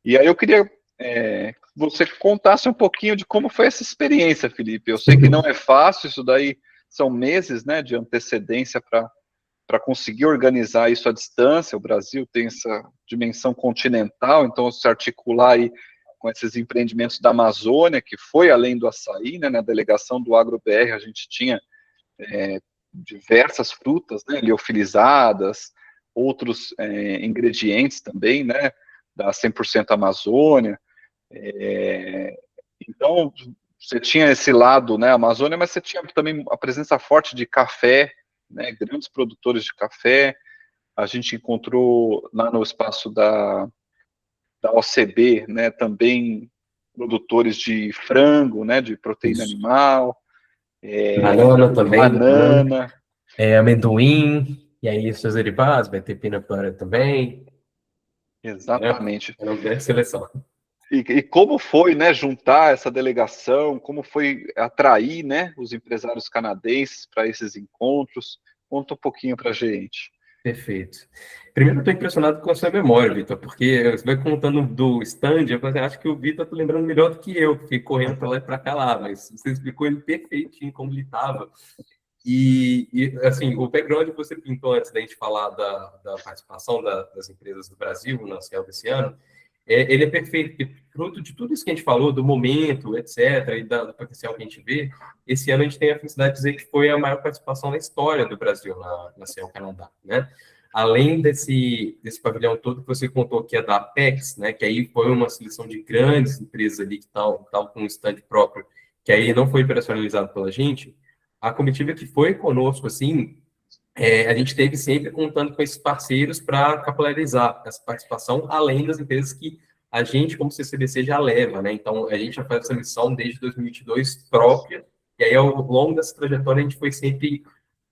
[SPEAKER 2] E aí eu queria que você contasse um pouquinho de como foi essa experiência, Felipe. Eu sei que não é fácil, isso daí são meses, né, de antecedência para conseguir organizar isso à distância. O Brasil tem essa dimensão continental, então se articular aí com esses empreendimentos da Amazônia, que foi além do açaí, né, na delegação do AgroBR a gente tinha diversas frutas, né, liofilizadas, outros ingredientes também, né, da 100% Amazônia. Então, você tinha esse lado, né, Amazônia, mas você tinha também a presença forte de café, né, grandes produtores de café. A gente encontrou lá no espaço da OCB, né, também produtores de frango, né, de proteína animal,
[SPEAKER 3] banana também,
[SPEAKER 2] banana,
[SPEAKER 3] amendoim, e aí seus derivados, vai ter peanut butter também.
[SPEAKER 2] exatamente.
[SPEAKER 3] É uma grande seleção.
[SPEAKER 2] E como foi, né, juntar essa delegação, como foi atrair, né, os empresários canadenses para esses encontros? Conta um pouquinho para a gente.
[SPEAKER 3] Perfeito. Primeiro, eu estou impressionado com a sua memória, Vitor, porque você vai contando do stand, eu acho que o Vitor está lembrando melhor do que eu, que fiquei correndo para lá e para cá lá, mas você explicou ele perfeitinho como ele estava. Assim, o background que você pintou antes da gente falar da participação das empresas do Brasil na CEL desse ano, ele é perfeito, porque fruto de tudo isso que a gente falou, do momento, etc., e do potencial que a gente vê, esse ano a gente tem a felicidade de dizer que foi a maior participação na história do Brasil na CEL Canadá, né? Além desse pavilhão todo que você contou que é da Apex, né, que aí foi uma seleção de grandes empresas ali que estavam com um stand próprio, que aí não foi operacionalizado pela gente, a comitiva que foi conosco, assim, a gente teve sempre contando com esses parceiros para capilarizar essa participação, além das empresas que a gente, como CCBC, já leva, né? Então, a gente já faz essa missão desde 2022 própria, e aí, ao longo dessa trajetória, a gente foi sempre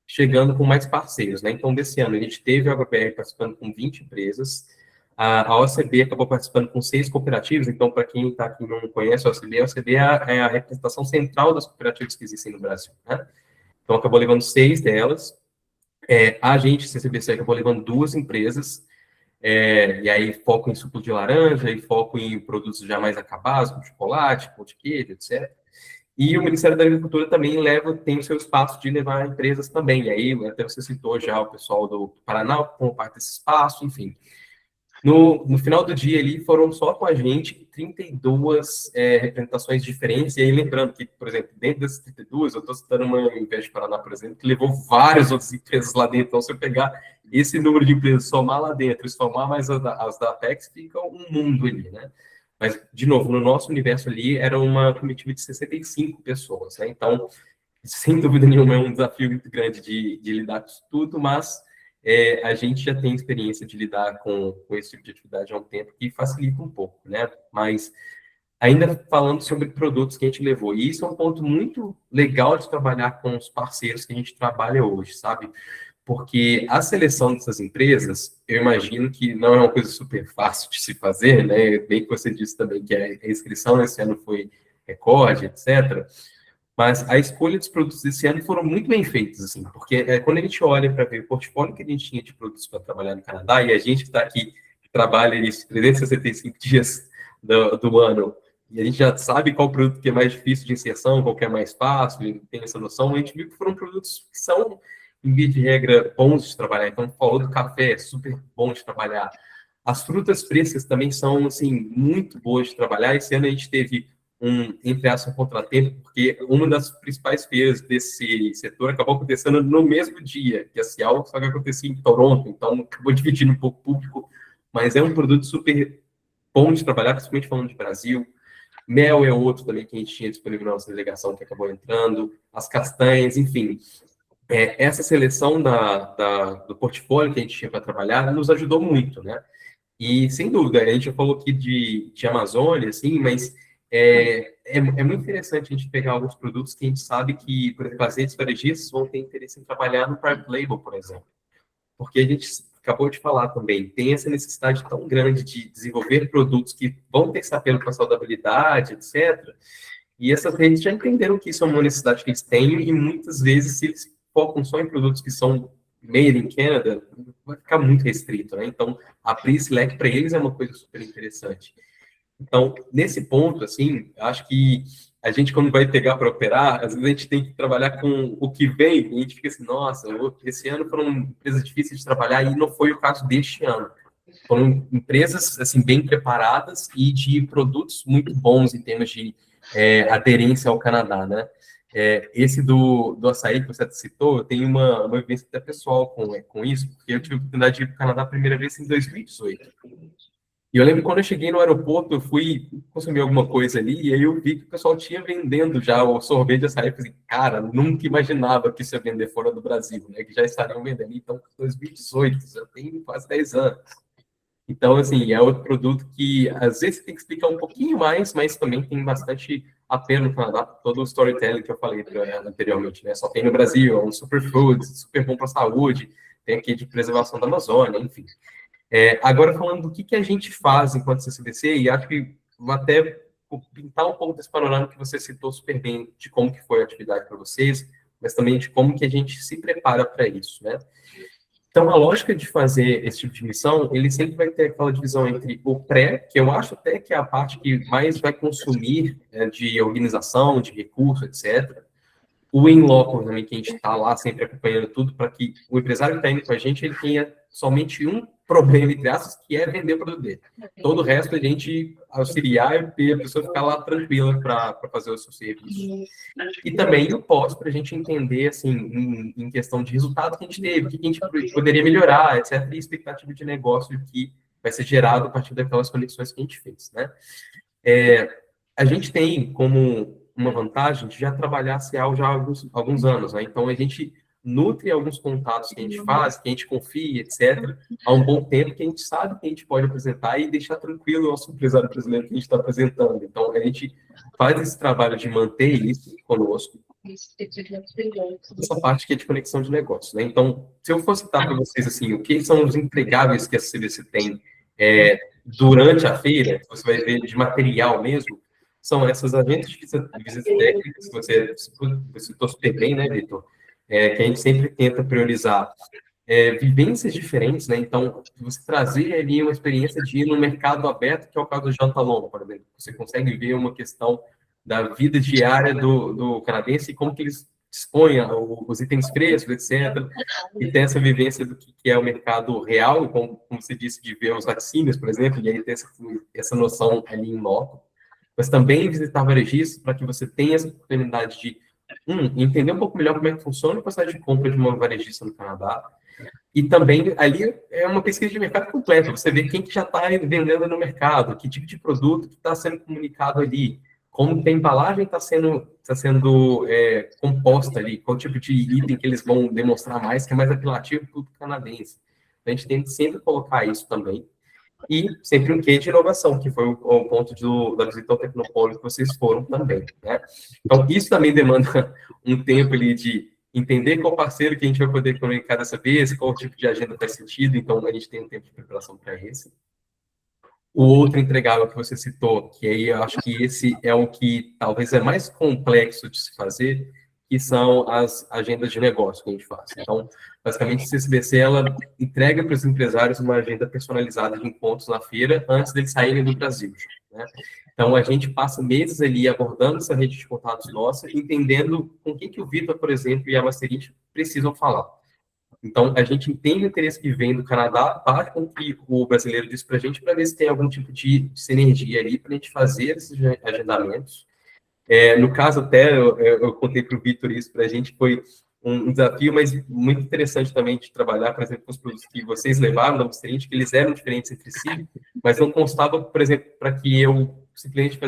[SPEAKER 3] chegando com mais parceiros, né? Então, desse ano, a gente teve a HBR participando com 20 empresas, a OCB acabou participando com 6 cooperativas, então, para quem está aqui e não conhece a OCB é a representação central das cooperativas que existem no Brasil, né? Então, acabou levando 6 delas, a gente, CCBC, acabou levando 2 empresas, e aí foco em suco de laranja, e foco em produtos já mais acabados, como chocolate, pão de queijo, etc. E o Ministério da Agricultura também tem o seu espaço de levar empresas também. E aí, até você citou já o pessoal do Paraná como parte desse espaço, enfim. No final do dia ali, foram só com a gente 32 representações diferentes. E aí, lembrando que, por exemplo, dentro dessas 32, eu estou citando uma Invest Paraná, por exemplo, que levou várias outras empresas lá dentro. Então, se eu pegar esse número de empresas, somar lá dentro e somar mais as da Apex, fica um mundo ali, né? Mas, de novo, no nosso universo ali, era uma comitiva de 65 pessoas, né? Então, sem dúvida nenhuma, é um desafio muito grande de lidar com isso tudo, mas a gente já tem experiência de lidar com esse tipo de atividade há um tempo que facilita um pouco, né? Mas, ainda falando sobre produtos que a gente levou, e isso é um ponto muito legal de trabalhar com os parceiros que a gente trabalha hoje, sabe? Porque a seleção dessas empresas, eu imagino que não é uma coisa super fácil de se fazer, né? Bem que você disse também que a inscrição esse ano foi recorde, etc. Mas a escolha dos produtos desse ano foram muito bem feitas, assim, porque quando a gente olha para ver o portfólio que a gente tinha de produtos para trabalhar no Canadá, e a gente que está aqui, que trabalha isso 365 dias do ano, e a gente já sabe qual produto que é mais difícil de inserção, qual que é mais fácil, tem essa noção, a gente viu que foram produtos que são, em via de regra, bons de trabalhar. Então, falou do café, super bom de trabalhar. As frutas frescas também são, assim, muito boas de trabalhar. Esse ano a gente teve entre aspas, um contratempo, porque uma das principais feiras desse setor acabou acontecendo no mesmo dia que a Cial, só que acontecia em Toronto, então acabou dividindo um pouco o público, mas é um produto super bom de trabalhar, principalmente falando de Brasil. Mel é outro também que a gente tinha disponível na nossa delegação que acabou entrando, as castanhas, enfim. Essa seleção do portfólio que a gente tinha para trabalhar nos ajudou muito, né? E, sem dúvida, a gente já falou aqui de Amazônia, assim, mas é muito interessante a gente pegar alguns produtos que a gente sabe que, por exemplo, as redes varejistas vão ter interesse em trabalhar no private label, por exemplo. Porque a gente acabou de falar também, tem essa necessidade tão grande de desenvolver produtos que vão ter esse apelo para a saudabilidade, etc., e essas redes já entenderam que isso é uma necessidade que eles têm, e muitas vezes, se eles focam só em produtos que são made in Canada, vai ficar muito restrito, né? Então, abrir esse leque para eles é uma coisa super interessante. Então, nesse ponto, assim, acho que a gente, quando vai pegar para operar, às vezes a gente tem que trabalhar com o que vem, e a gente fica assim, nossa, esse ano foram empresas difíceis de trabalhar, e não foi o caso deste ano. Foram empresas, assim, bem preparadas e de produtos muito bons em termos de aderência ao Canadá, né? Esse do açaí que você citou, eu tenho uma vivência até pessoal com isso, porque eu tive a oportunidade de ir para o Canadá a primeira vez em 2018. E eu lembro que quando eu cheguei no aeroporto, eu fui consumir alguma coisa ali, e aí eu vi que o pessoal tinha vendendo já o sorvete de açaí. Eu falei, cara, nunca imaginava que isso ia vender fora do Brasil, né? Que já estariam vendendo. Então, 2018, já tem quase 10 anos. Então, assim, é outro produto que, às vezes, tem que explicar um pouquinho mais, mas também tem bastante apelo no Canadá, todo o storytelling que eu falei anteriormente, né? Só tem no Brasil, é um superfood, super bom para a saúde, tem aqui de preservação da Amazônia, enfim. Agora, falando do que a gente faz enquanto CCBC, e acho que vou até pintar um pouco desse panorama que você citou super bem, de como que foi a atividade para vocês, mas também de como que a gente se prepara para isso, né? Então, a lógica de fazer esse tipo de missão, ele sempre vai ter aquela divisão entre o pré, que eu acho até que é a parte que mais vai consumir de organização, de recurso, etc. O in-loco também, que a gente está lá sempre acompanhando tudo, para que o empresário que está indo com a gente, ele tenha somente um problema, entre aspas, que é vender o produto dele. Todo o resto a gente auxiliar e a pessoa ficar lá tranquila para fazer o seu serviço. E também o pós, para a gente entender, assim, em questão de resultado que a gente teve, o que a gente poderia melhorar, etc., e expectativa de negócio que vai ser gerado a partir daquelas conexões que a gente fez, né? A gente tem como uma vantagem de já trabalhar CIAL já há alguns anos, né? Então, a gente nutre alguns contatos que a gente faz, que a gente confia, etc., há um bom tempo que a gente sabe que a gente pode apresentar e deixar tranquilo o nosso empresário brasileiro que a gente está apresentando. Então, a gente faz esse trabalho de manter isso conosco. Essa parte que é de conexão de negócios, né? Então, se eu fosse citar para vocês, assim, o que são os entregáveis que a CVC tem durante a feira, você vai ver de material mesmo, são essas agentes de visitas técnicas, que você citou super bem, né, Vitor? Que a gente sempre tenta priorizar vivências diferentes, né? Então, você trazer ali uma experiência de ir no mercado aberto, que é o caso do Jantalon, por exemplo. Você consegue ver uma questão da vida diária do canadense e como que eles dispõem os itens frescos, etc. E tem essa vivência do que é o mercado real, como você disse, de ver os laticínios, por exemplo, e aí ter essa noção ali em loco. Mas também visitar varejistas para que você tenha essa oportunidade de entender um pouco melhor como é que funciona o processo de compra de uma varejista no Canadá. E também, ali, é uma pesquisa de mercado completa. Você vê quem que já está vendendo no mercado, que tipo de produto que está sendo comunicado ali, como que a embalagem está sendo composta ali, qual tipo de item que eles vão demonstrar mais, que é mais apelativo para o canadense. Então, a gente tem que sempre colocar isso também. E sempre um quê de inovação, que foi o ponto da visita ao Tecnopolo que vocês foram também, né? Então, isso também demanda um tempo ali de entender qual parceiro que a gente vai poder comunicar dessa vez, qual tipo de agenda faz sentido, então a gente tem um tempo de preparação para esse. O outro entregável que você citou, que aí eu acho que esse é o que talvez é mais complexo de se fazer, que são as agendas de negócio que a gente faz. Então, basicamente, a CCBC, ela entrega para os empresários uma agenda personalizada de encontros na feira antes deles saírem do Brasil, né? Então, a gente passa meses ali abordando essa rede de contatos nossa, entendendo com que o Vitor, por exemplo, e a Masterint precisam falar. Então, a gente entende o interesse que vem do Canadá, bate com o que o brasileiro diz para a gente, para ver se tem algum tipo de sinergia ali para a gente fazer esses agendamentos. No caso, até, eu contei para o Vitor isso, para a gente foi um desafio, mas muito interessante também de trabalhar, por exemplo, com os produtos que vocês levaram da Masterint, que eles eram diferentes entre si, mas não constava, por exemplo, para que eu simplesmente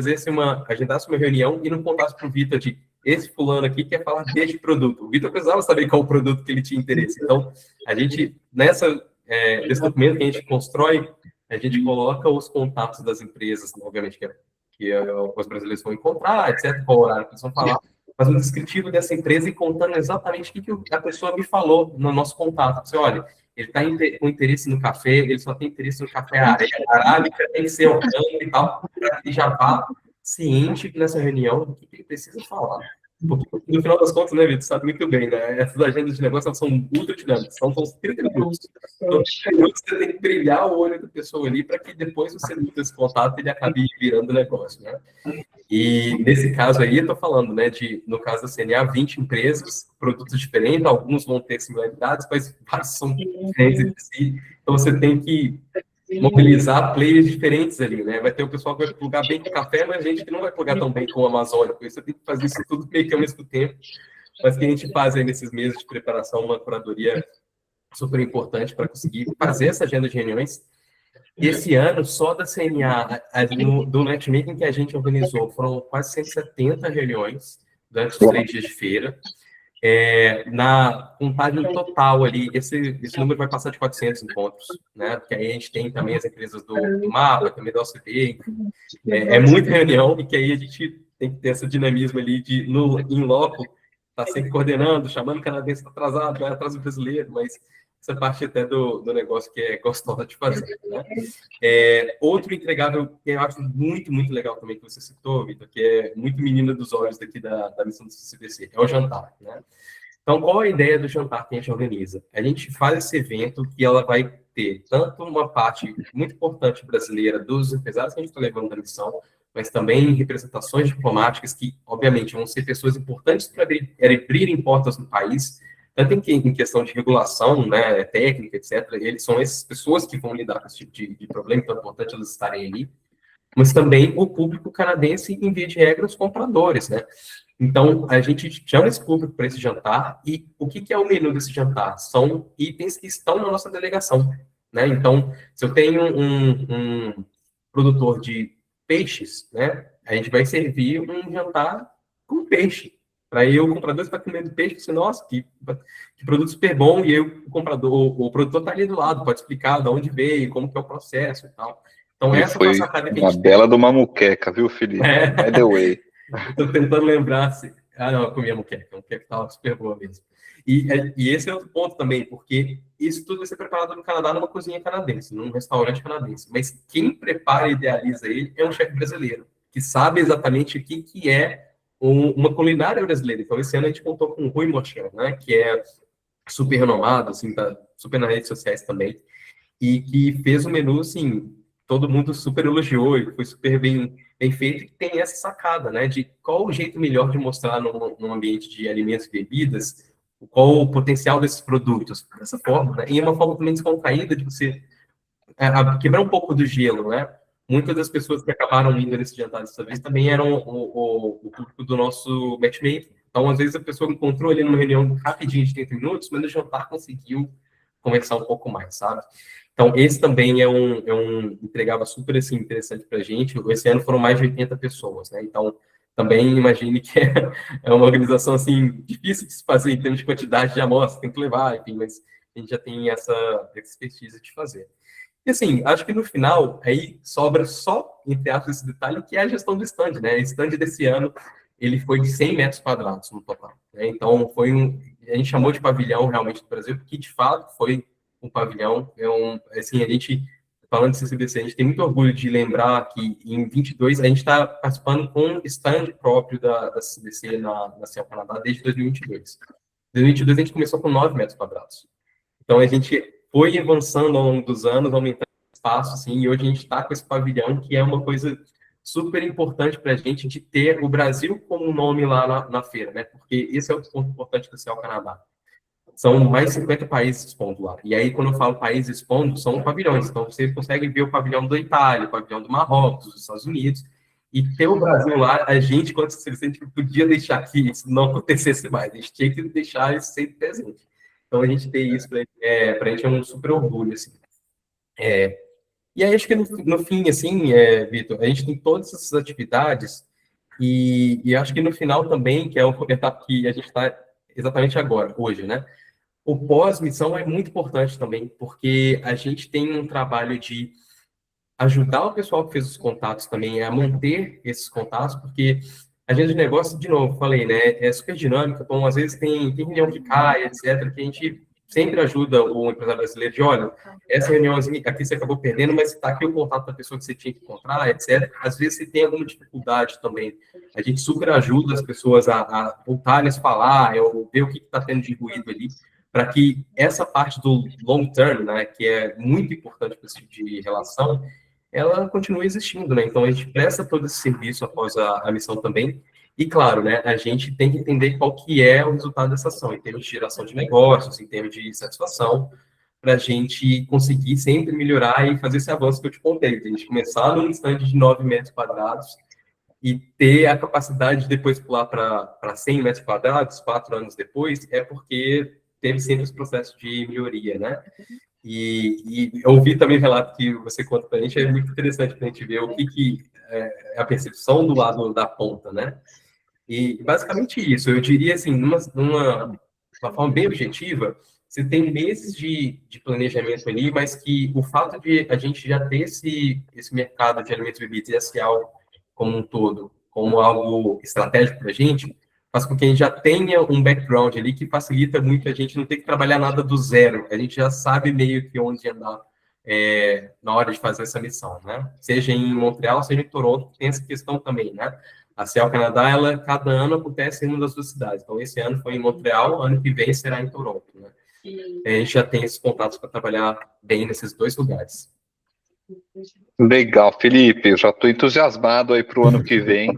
[SPEAKER 3] agendasse uma reunião e não contasse para o Vitor de esse fulano aqui quer falar deste produto. O Vitor precisava saber qual o produto que ele tinha interesse. Então, a gente, nesse documento que a gente constrói, a gente coloca os contatos das empresas, obviamente, que os brasileiros vão encontrar, etc., qual horário que eles vão falar, mas um descritivo dessa empresa e contando exatamente o que a pessoa me falou no nosso contato. Você olha, ele está com interesse no café, ele só tem interesse no café arábica, tem que ser orgânico e tal, para que ele já vá ciente nessa reunião do que ele precisa falar. Porque, no final das contas, né, Vitor, sabe muito bem, né? Essas agendas de negócio são ultra dinâmicas, são 30 minutos. Então, você tem que brilhar o olho da pessoa ali para que depois você muda esse contato e ele acabe virando negócio, né? E nesse caso aí, eu estou falando, né, no caso da CNA, 20 empresas, produtos diferentes, alguns vão ter similaridades, mas vários são diferentes entre si. Então, você tem que mobilizar players diferentes ali, né? Vai ter o pessoal que vai plugar bem com o café, mas gente que não vai plugar tão bem com o Amazônia. Por isso você tem que fazer isso tudo meio que ao mesmo tempo. Mas que a gente faz aí nesses meses de preparação uma curadoria super importante para conseguir fazer essa agenda de reuniões. Esse ano, só da CNA, do netmaking que a gente organizou, foram quase 170 reuniões durante os 3 dias de feira. Na contagem total ali, esse número vai passar de 400 encontros, né? Porque aí a gente tem também as empresas do MAPA, também da OCP, muita reunião, e que aí a gente tem que ter esse dinamismo ali em loco, tá sempre coordenando, chamando o canadense atrasado, vai atrás do brasileiro, mas essa parte até do negócio que é gostosa de fazer, né? Outro entregável que eu acho muito, muito legal também que você citou, Vitor, que é muito menina dos olhos daqui da missão do CCBC, é o jantar, né? Então, qual a ideia do jantar que a gente organiza? A gente faz esse evento que ela vai ter tanto uma parte muito importante brasileira dos empresários que a gente está levando da missão, mas também representações diplomáticas que, obviamente, vão ser pessoas importantes para abrirem portas no país, tanto em questão de regulação, né, técnica, etc. Eles são essas pessoas que vão lidar com esse tipo de problema, então é importante elas estarem ali, mas também o público canadense, em via de regra, os compradores, né? Então, a gente chama esse público para esse jantar, e o que é o menu desse jantar? São itens que estão na nossa delegação, né? Então, se eu tenho um produtor de peixes, né? A gente vai servir um jantar com peixe. Para aí o comprador está comendo peixe, assim, nossa, que produto super bom, e aí o comprador, o produtor está ali do lado, pode explicar de onde veio, como que é o processo e tal. Então,
[SPEAKER 2] E
[SPEAKER 3] essa foi
[SPEAKER 2] foi
[SPEAKER 3] a sacada que a
[SPEAKER 2] uma
[SPEAKER 3] gente
[SPEAKER 2] bela de uma muqueca, viu, Felipe? By the way.
[SPEAKER 3] Estou tentando lembrar se. Ah, não, eu comi a moqueca estava super boa mesmo. E esse é outro ponto também, porque isso tudo vai ser preparado no Canadá, numa cozinha canadense, num restaurante canadense. Mas quem prepara e idealiza ele é um chefe brasileiro, que sabe exatamente o que é uma culinária brasileira. Então, esse ano a gente contou com o Rui Mochan, né, que é super renomado, assim, tá super nas redes sociais também, e que fez o menu, assim, todo mundo super elogiou e foi super bem feito, e tem essa sacada, né, de qual o jeito melhor de mostrar num ambiente de alimentos e bebidas, qual o potencial desses produtos, dessa forma, né, e uma forma também descontraída de você quebrar um pouco do gelo, né. Muitas das pessoas que acabaram indo nesse jantar dessa vez também eram o público do nosso matchmaking. Então, às vezes, a pessoa encontrou ali numa reunião rapidinho de 30 minutos, mas no jantar conseguiu conversar um pouco mais, sabe? Então, esse também entregava super assim, interessante para a gente. Esse ano foram mais de 80 pessoas, né? Então, também imagine que é uma organização assim difícil de se fazer em termos de quantidade de amostras, tem que levar, enfim, mas a gente já tem essa expertise de fazer. E assim, acho que no final, aí sobra só, entre aspas, esse detalhe, que é a gestão do stand, né? O stand desse ano, ele foi de 100 metros quadrados no total, né? Então, a gente chamou de pavilhão realmente do Brasil, porque de fato foi um pavilhão, assim, a gente, falando de CCBC, a gente tem muito orgulho de lembrar que em 22 a gente está participando com um stand próprio da CCBC na Ciel Canadá desde 2022. Em 2022 a gente começou com 9 metros quadrados. Então, a gente foi avançando ao longo dos anos, aumentando o espaço, assim, e hoje a gente está com esse pavilhão, que é uma coisa super importante para a gente, de ter o Brasil como nome lá na feira, né? Porque esse é o ponto importante do Ciel Canadá. São mais de 50 países expondo lá. E aí, quando eu falo países expondo, são pavilhões. Então, você consegue ver o pavilhão da Itália, o pavilhão do Marrocos, dos Estados Unidos. E ter o Brasil lá, a gente, quando a gente podia deixar que isso não acontecesse mais. A gente tinha que deixar isso sempre presente. Então, a gente ter isso, para a gente é um super orgulho, assim. E aí, acho que no fim, assim, Vitor, a gente tem todas essas atividades e acho que no final também, que é o etapa que a gente está exatamente agora, hoje, né? O pós-missão é muito importante também, porque a gente tem um trabalho de ajudar o pessoal que fez os contatos também a manter esses contatos, porque a agenda de negócio, de novo, falei, né, é super dinâmica, então às vezes tem reunião que cai, etc., que a gente sempre ajuda o empresário brasileiro de, olha, essa reuniãozinha aqui você acabou perdendo, mas está aqui o contato da pessoa que você tinha que encontrar, etc. Às vezes você tem alguma dificuldade também. A gente super ajuda as pessoas a voltarem a se falar, ou ver o que está tendo de ruído ali, para que essa parte do long term, né, que é muito importante para esse tipo de relação, ela continua existindo, né? Então, a gente presta todo esse serviço após a missão também. E, claro, né, a gente tem que entender qual que é o resultado dessa ação, em termos de geração de negócios, em termos de satisfação, para a gente conseguir sempre melhorar e fazer esse avanço que eu te contei. A gente começar num stand de 9 metros quadrados e ter a capacidade de depois pular para 100 metros quadrados, 4 anos depois, é porque teve sempre esse processo de melhoria, né? E ouvir também o relato que você conta para a gente é muito interessante para a gente ver o que é a percepção do lado da ponta, né? E basicamente isso, eu diria assim, numa forma bem objetiva, você tem meses de planejamento ali, mas que o fato de a gente já ter esse mercado de alimentos e bebidas e SL como um todo, como algo estratégico para a gente, faz com que a gente já tenha um background ali que facilita muito a gente não ter que trabalhar nada do zero. A gente já sabe meio que onde andar na hora de fazer essa missão, né? Seja em Montreal, seja em Toronto, tem essa questão também, né? A Ciel Canadá, ela, cada ano acontece em uma das duas cidades. Então, esse ano foi em Montreal, ano que vem será em Toronto, né? A gente já tem esses contatos para trabalhar bem nesses dois lugares.
[SPEAKER 2] Legal, Felipe, eu já estou entusiasmado aí para o ano que vem,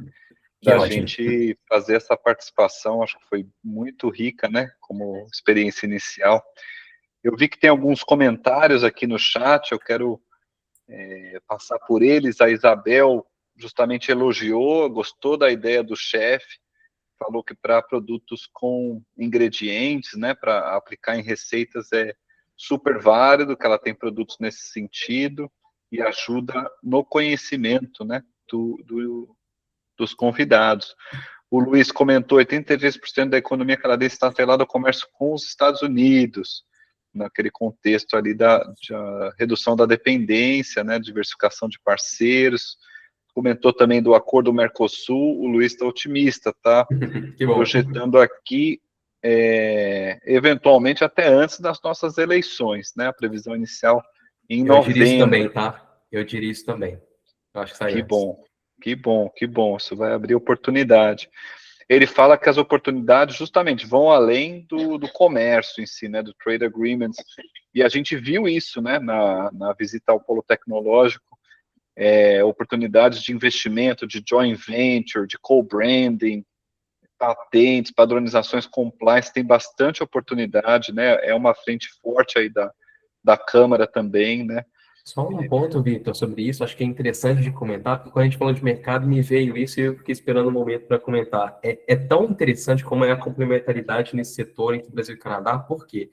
[SPEAKER 2] da gente fazer essa participação, acho que foi muito rica, né, como experiência inicial. Eu vi que tem alguns comentários aqui no chat, eu quero passar por eles. A Isabel justamente elogiou, gostou da ideia do chefe, falou que para produtos com ingredientes, né, para aplicar em receitas é super válido, que ela tem produtos nesse sentido e ajuda no conhecimento, né, dos convidados. O Luiz comentou, 83% da economia canadense está atrelada ao comércio com os Estados Unidos, naquele contexto ali da redução da dependência, né, diversificação de parceiros. Comentou também do acordo Mercosul, o Luiz está otimista, tá projetando aqui, eventualmente até antes das nossas eleições, né, a previsão inicial em novembro.
[SPEAKER 3] Eu diria isso também, tá? Eu diria isso também. Eu acho que sai
[SPEAKER 2] antes. Que bom, isso vai abrir oportunidade. Ele fala que as oportunidades justamente vão além do comércio em si, né, do trade agreements, e a gente viu isso, né, na visita ao polo tecnológico, oportunidades de investimento, de joint venture, de co-branding, patentes, padronizações compliance, tem bastante oportunidade, né, é uma frente forte aí da Câmara também, né.
[SPEAKER 3] Só um ponto, Vitor, sobre isso, acho que é interessante de comentar, porque quando a gente falou de mercado, me veio isso e eu fiquei esperando um momento para comentar. É tão interessante como é a complementaridade nesse setor entre Brasil e Canadá, porque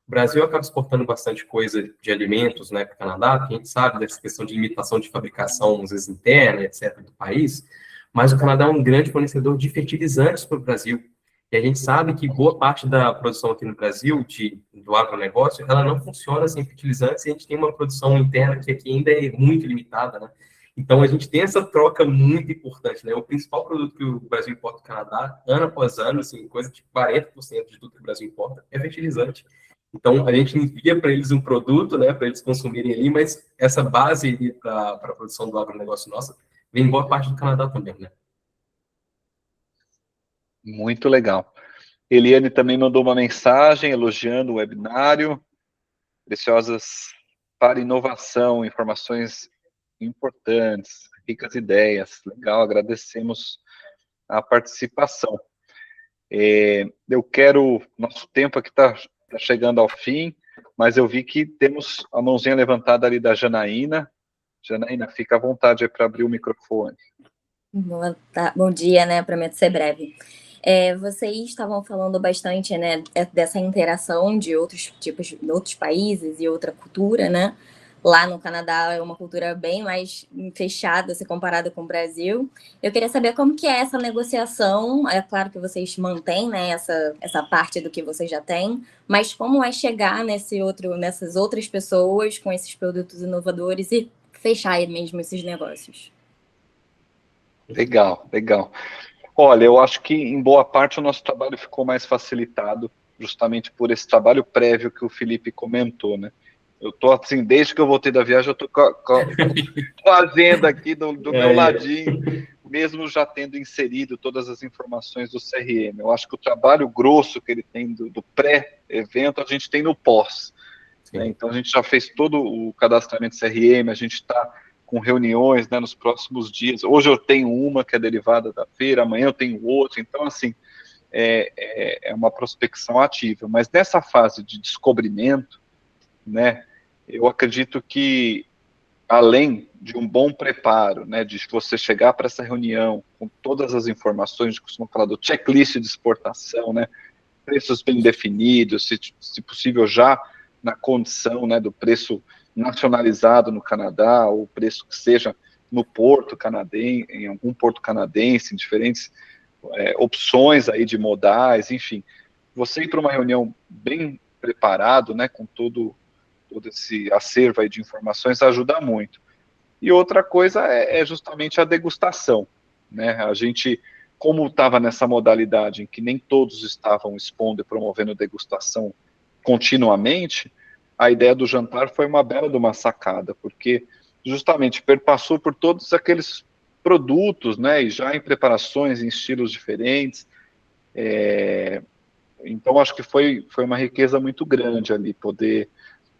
[SPEAKER 3] o Brasil acaba exportando bastante coisa de alimentos, né, para o Canadá, que a gente sabe dessa questão de limitação de fabricação, às vezes interna, etc., do país, mas o Canadá é um grande fornecedor de fertilizantes para o Brasil. E a gente sabe que boa parte da produção aqui no Brasil, do agronegócio, ela não funciona sem fertilizantes, e a gente tem uma produção interna que aqui ainda é muito limitada, né? Então, a gente tem essa troca muito importante, né? O principal produto que o Brasil importa do Canadá, ano após ano, assim, coisa de 40% de tudo que o Brasil importa, é fertilizante. Então, a gente envia para eles um produto, né, para eles consumirem ali, mas essa base para a produção do agronegócio nossa vem em boa parte do Canadá também, né?
[SPEAKER 2] Muito legal. Eliane também mandou uma mensagem elogiando o webinário, preciosas para inovação, informações importantes, ricas ideias. Legal, agradecemos a participação. Nosso tempo aqui está chegando ao fim, mas eu vi que temos a mãozinha levantada ali da Janaína. Janaína, fica à vontade aí para abrir o microfone.
[SPEAKER 4] Bom dia, né? Prometo ser breve. Vocês estavam falando bastante, né, dessa interação de outros tipos, de outros países e outra cultura, né? Lá no Canadá é uma cultura bem mais fechada se comparada com o Brasil. Eu queria saber como que é essa negociação. É claro que vocês mantêm, né, essa parte do que vocês já têm, mas como é chegar nessas outras pessoas com esses produtos inovadores e fechar mesmo esses negócios?
[SPEAKER 2] Legal. Olha, eu acho que em boa parte o nosso trabalho ficou mais facilitado justamente por esse trabalho prévio que o Felipe comentou, né? Eu tô assim, desde que eu voltei da viagem, eu tô com a agenda aqui do meu ladinho, mesmo já tendo inserido todas as informações do CRM. Eu acho que o trabalho grosso que ele tem do pré-evento, a gente tem no pós. Né? Então, a gente já fez todo o cadastramento CRM, a gente está com reuniões, né, nos próximos dias. Hoje eu tenho uma que é derivada da feira, amanhã eu tenho outra. Então, assim, é uma prospecção ativa. Mas nessa fase de descobrimento, né, eu acredito que, além de um bom preparo, né, de você chegar para essa reunião com todas as informações, a gente costuma falar do checklist de exportação, né, preços bem definidos, se possível já na condição, né, do preço nacionalizado no Canadá, ou preço que seja no porto canadense, em algum porto canadense, em diferentes opções aí de modais, enfim. Você ir para uma reunião bem preparado, né, com todo esse acervo aí de informações, ajuda muito. E outra coisa é justamente a degustação, né? A gente como estava nessa modalidade em que nem todos estavam expondo e promovendo degustação continuamente, a ideia do jantar foi uma bela de uma sacada, porque justamente perpassou por todos aqueles produtos, né, e já em preparações, em estilos diferentes. Então, acho que foi uma riqueza muito grande ali, poder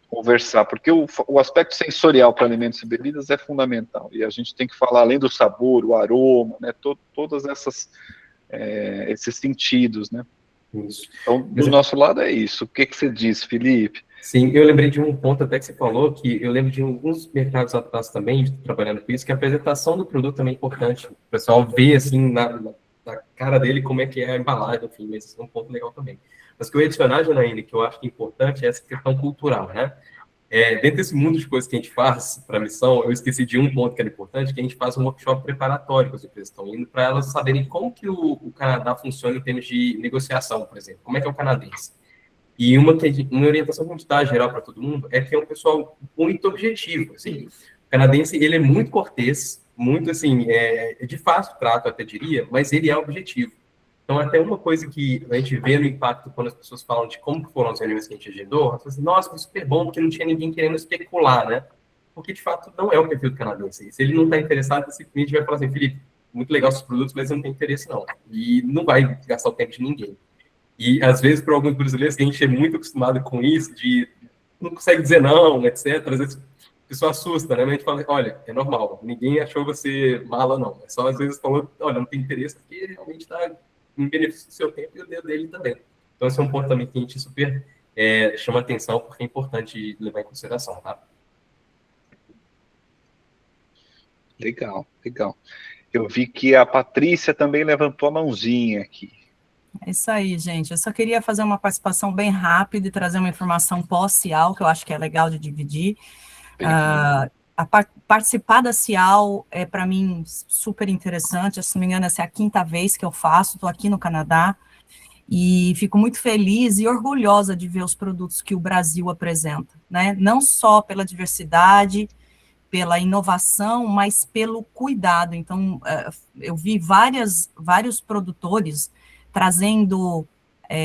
[SPEAKER 2] conversar, porque o aspecto sensorial para alimentos e bebidas é fundamental, e a gente tem que falar além do sabor, o aroma, né, todas esses sentidos, né.
[SPEAKER 3] Isso.
[SPEAKER 2] Então, do nosso lado é isso. O que você diz, Felipe?
[SPEAKER 3] Sim, eu lembrei de um ponto até que você falou, que eu lembro de alguns mercados atrás também, trabalhando com isso, que a apresentação do produto também é importante. O pessoal vê, assim, na cara dele como é que é a embalagem, enfim, mas esse é um ponto legal também. Mas o que eu ia adicionar, Janaína, que eu acho que é importante, é essa questão cultural, né? Dentro desse mundo de coisas que a gente faz para a missão, eu esqueci de um ponto que era importante, que a gente faz um workshop preparatório que as empresas estão indo, para elas saberem como que o Canadá funciona em termos de negociação, por exemplo. Como é que é o canadense? E uma orientação que a gente dá geral para todo mundo é que é um pessoal muito objetivo. Assim, o canadense, ele é muito cortês, muito, assim, de fácil trato, até diria, mas ele é objetivo. Então, até uma coisa que a gente vê no impacto quando as pessoas falam de como foram as reuniões que a gente agendou, elas falam assim, nossa, foi super bom, porque não tinha ninguém querendo especular, né? Porque, de fato, não é o perfil do canadense. Se ele não está interessado, esse cliente vai falar assim, Felipe, muito legal os produtos, mas eu não tenho interesse, não. E não vai gastar o tempo de ninguém. E, às vezes, para alguns brasileiros, que a gente é muito acostumado com isso, de não consegue dizer não, etc., às vezes a pessoa assusta, né? Mas a gente fala, olha, é normal, ninguém achou você mala, não. É só, às vezes, falou, olha, não tem interesse, porque realmente está em benefício do seu tempo e o dele também. Então, esse é um ponto também que a gente super chama atenção, porque é importante levar em consideração, tá?
[SPEAKER 2] Legal, legal. Eu vi que a Patrícia também levantou a mãozinha aqui.
[SPEAKER 5] É isso aí, gente. Eu só queria fazer uma participação bem rápida e trazer uma informação pós-Cial, que eu acho que é legal de dividir. Participar da Cial é, para mim, super interessante. Se não me engano, essa é a 5ª vez que eu faço. Estou aqui no Canadá e fico muito feliz e orgulhosa de ver os produtos que o Brasil apresenta, né? Não só pela diversidade, pela inovação, mas pelo cuidado. Então, eu vi vários produtores trazendo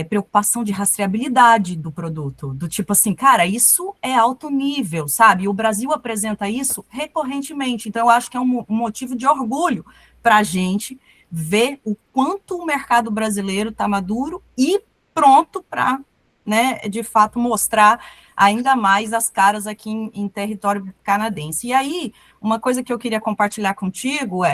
[SPEAKER 5] preocupação de rastreabilidade do produto, do tipo assim, cara, isso é alto nível, sabe? E o Brasil apresenta isso recorrentemente, então eu acho que é um motivo de orgulho para a gente ver o quanto o mercado brasileiro está maduro e pronto para, né, de fato, mostrar ainda mais as caras aqui em território canadense. E aí, uma coisa que eu queria compartilhar contigo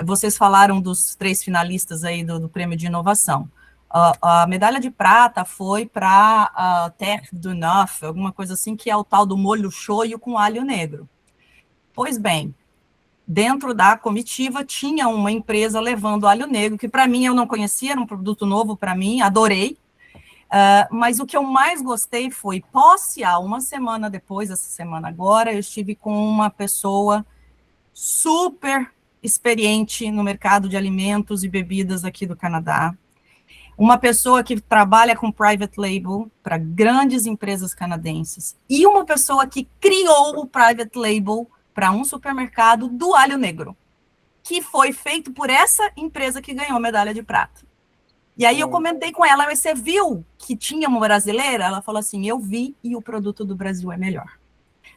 [SPEAKER 5] vocês falaram dos 3 finalistas aí do Prêmio de Inovação. A medalha de prata foi para a Terre du Neuf, alguma coisa assim, que é o tal do molho shoyu com alho negro. Pois bem, dentro da comitiva tinha uma empresa levando alho negro, que para mim eu não conhecia, era um produto novo para mim, adorei. Mas o que eu mais gostei foi, pós-Cial, uma semana depois, essa semana agora, eu estive com uma pessoa super experiente no mercado de alimentos e bebidas aqui do Canadá, uma pessoa que trabalha com private label para grandes empresas canadenses, e uma pessoa que criou o private label para um supermercado do alho negro, que foi feito por essa empresa que ganhou a medalha de prata. E aí eu comentei com ela, mas você viu que tinha uma brasileira? Ela falou assim, eu vi e o produto do Brasil é melhor.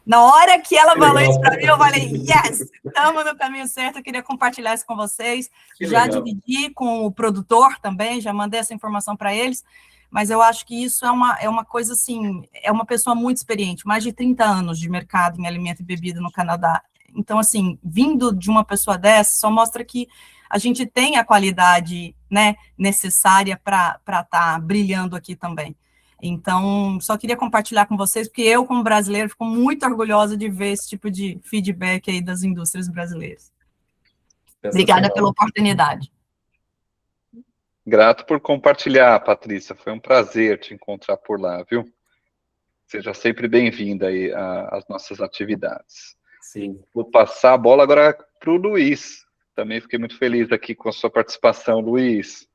[SPEAKER 5] Na hora que ela falou isso para mim, eu falei, yes, estamos no caminho certo, eu queria compartilhar isso com vocês. Já dividi com o produtor também, já mandei essa informação para eles, mas eu acho que isso é uma coisa assim, é uma pessoa muito experiente, mais de 30 anos de mercado em alimento e bebida no Canadá. Então, assim, vindo de uma pessoa dessa, só mostra que a gente tem a qualidade, né, necessária para estar brilhando aqui também. Então, só queria compartilhar com vocês, porque eu, como brasileiro, fico muito orgulhosa de ver esse tipo de feedback aí das indústrias brasileiras. Obrigada pela oportunidade.
[SPEAKER 2] Grato por compartilhar, Patrícia. Foi um prazer te encontrar por lá, viu? Seja sempre bem-vinda aí às nossas atividades.
[SPEAKER 3] Sim.
[SPEAKER 2] Vou passar a bola agora para o Luiz. Também fiquei muito feliz aqui com a sua participação, Luiz.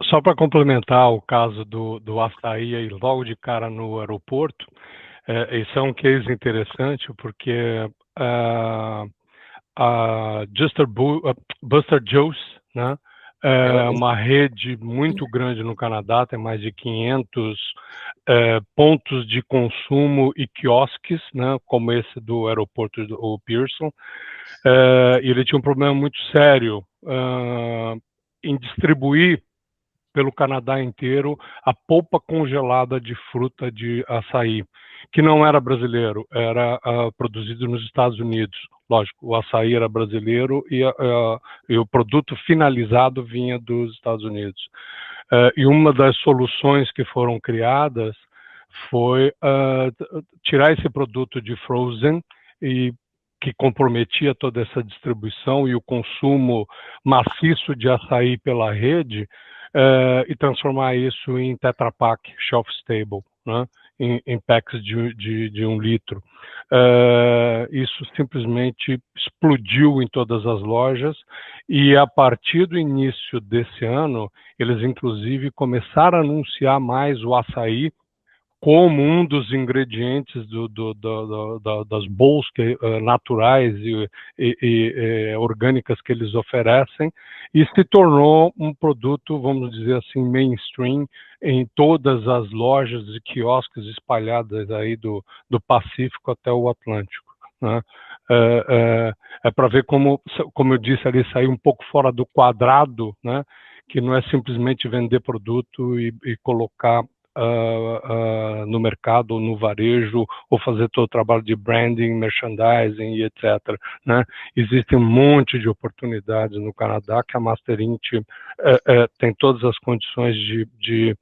[SPEAKER 6] Só para complementar o caso do açaí aí logo de cara no aeroporto, esse é um case interessante porque a Buster Joe's, né, uma rede muito grande no Canadá, tem mais de 500 pontos de consumo e quiosques, né, como esse do aeroporto do Pearson, e ele tinha um problema muito sério em distribuir pelo Canadá inteiro a polpa congelada de fruta de açaí, que não era brasileiro, era produzido nos Estados Unidos. Lógico, o açaí era brasileiro e o produto finalizado vinha dos Estados Unidos. E uma das soluções que foram criadas foi tirar esse produto de frozen, e que comprometia toda essa distribuição e o consumo maciço de açaí pela rede, e transformar isso em Tetra Pak, shelf stable, né? Em packs de 1 litro. Isso simplesmente explodiu em todas as lojas, e a partir do início desse ano, eles inclusive começaram a anunciar mais o açaí como um dos ingredientes das bowls naturais e orgânicas que eles oferecem, e se tornou um produto, vamos dizer assim, mainstream em todas as lojas e quiosques espalhadas aí do Pacífico até o Atlântico, né? Para ver como eu disse ali, sair um pouco fora do quadrado, né? Que não é simplesmente vender produto e colocar no mercado ou no varejo, ou fazer todo o trabalho de branding, merchandising e etc. Né? Existem um monte de oportunidades no Canadá que a Master Int tem todas as condições de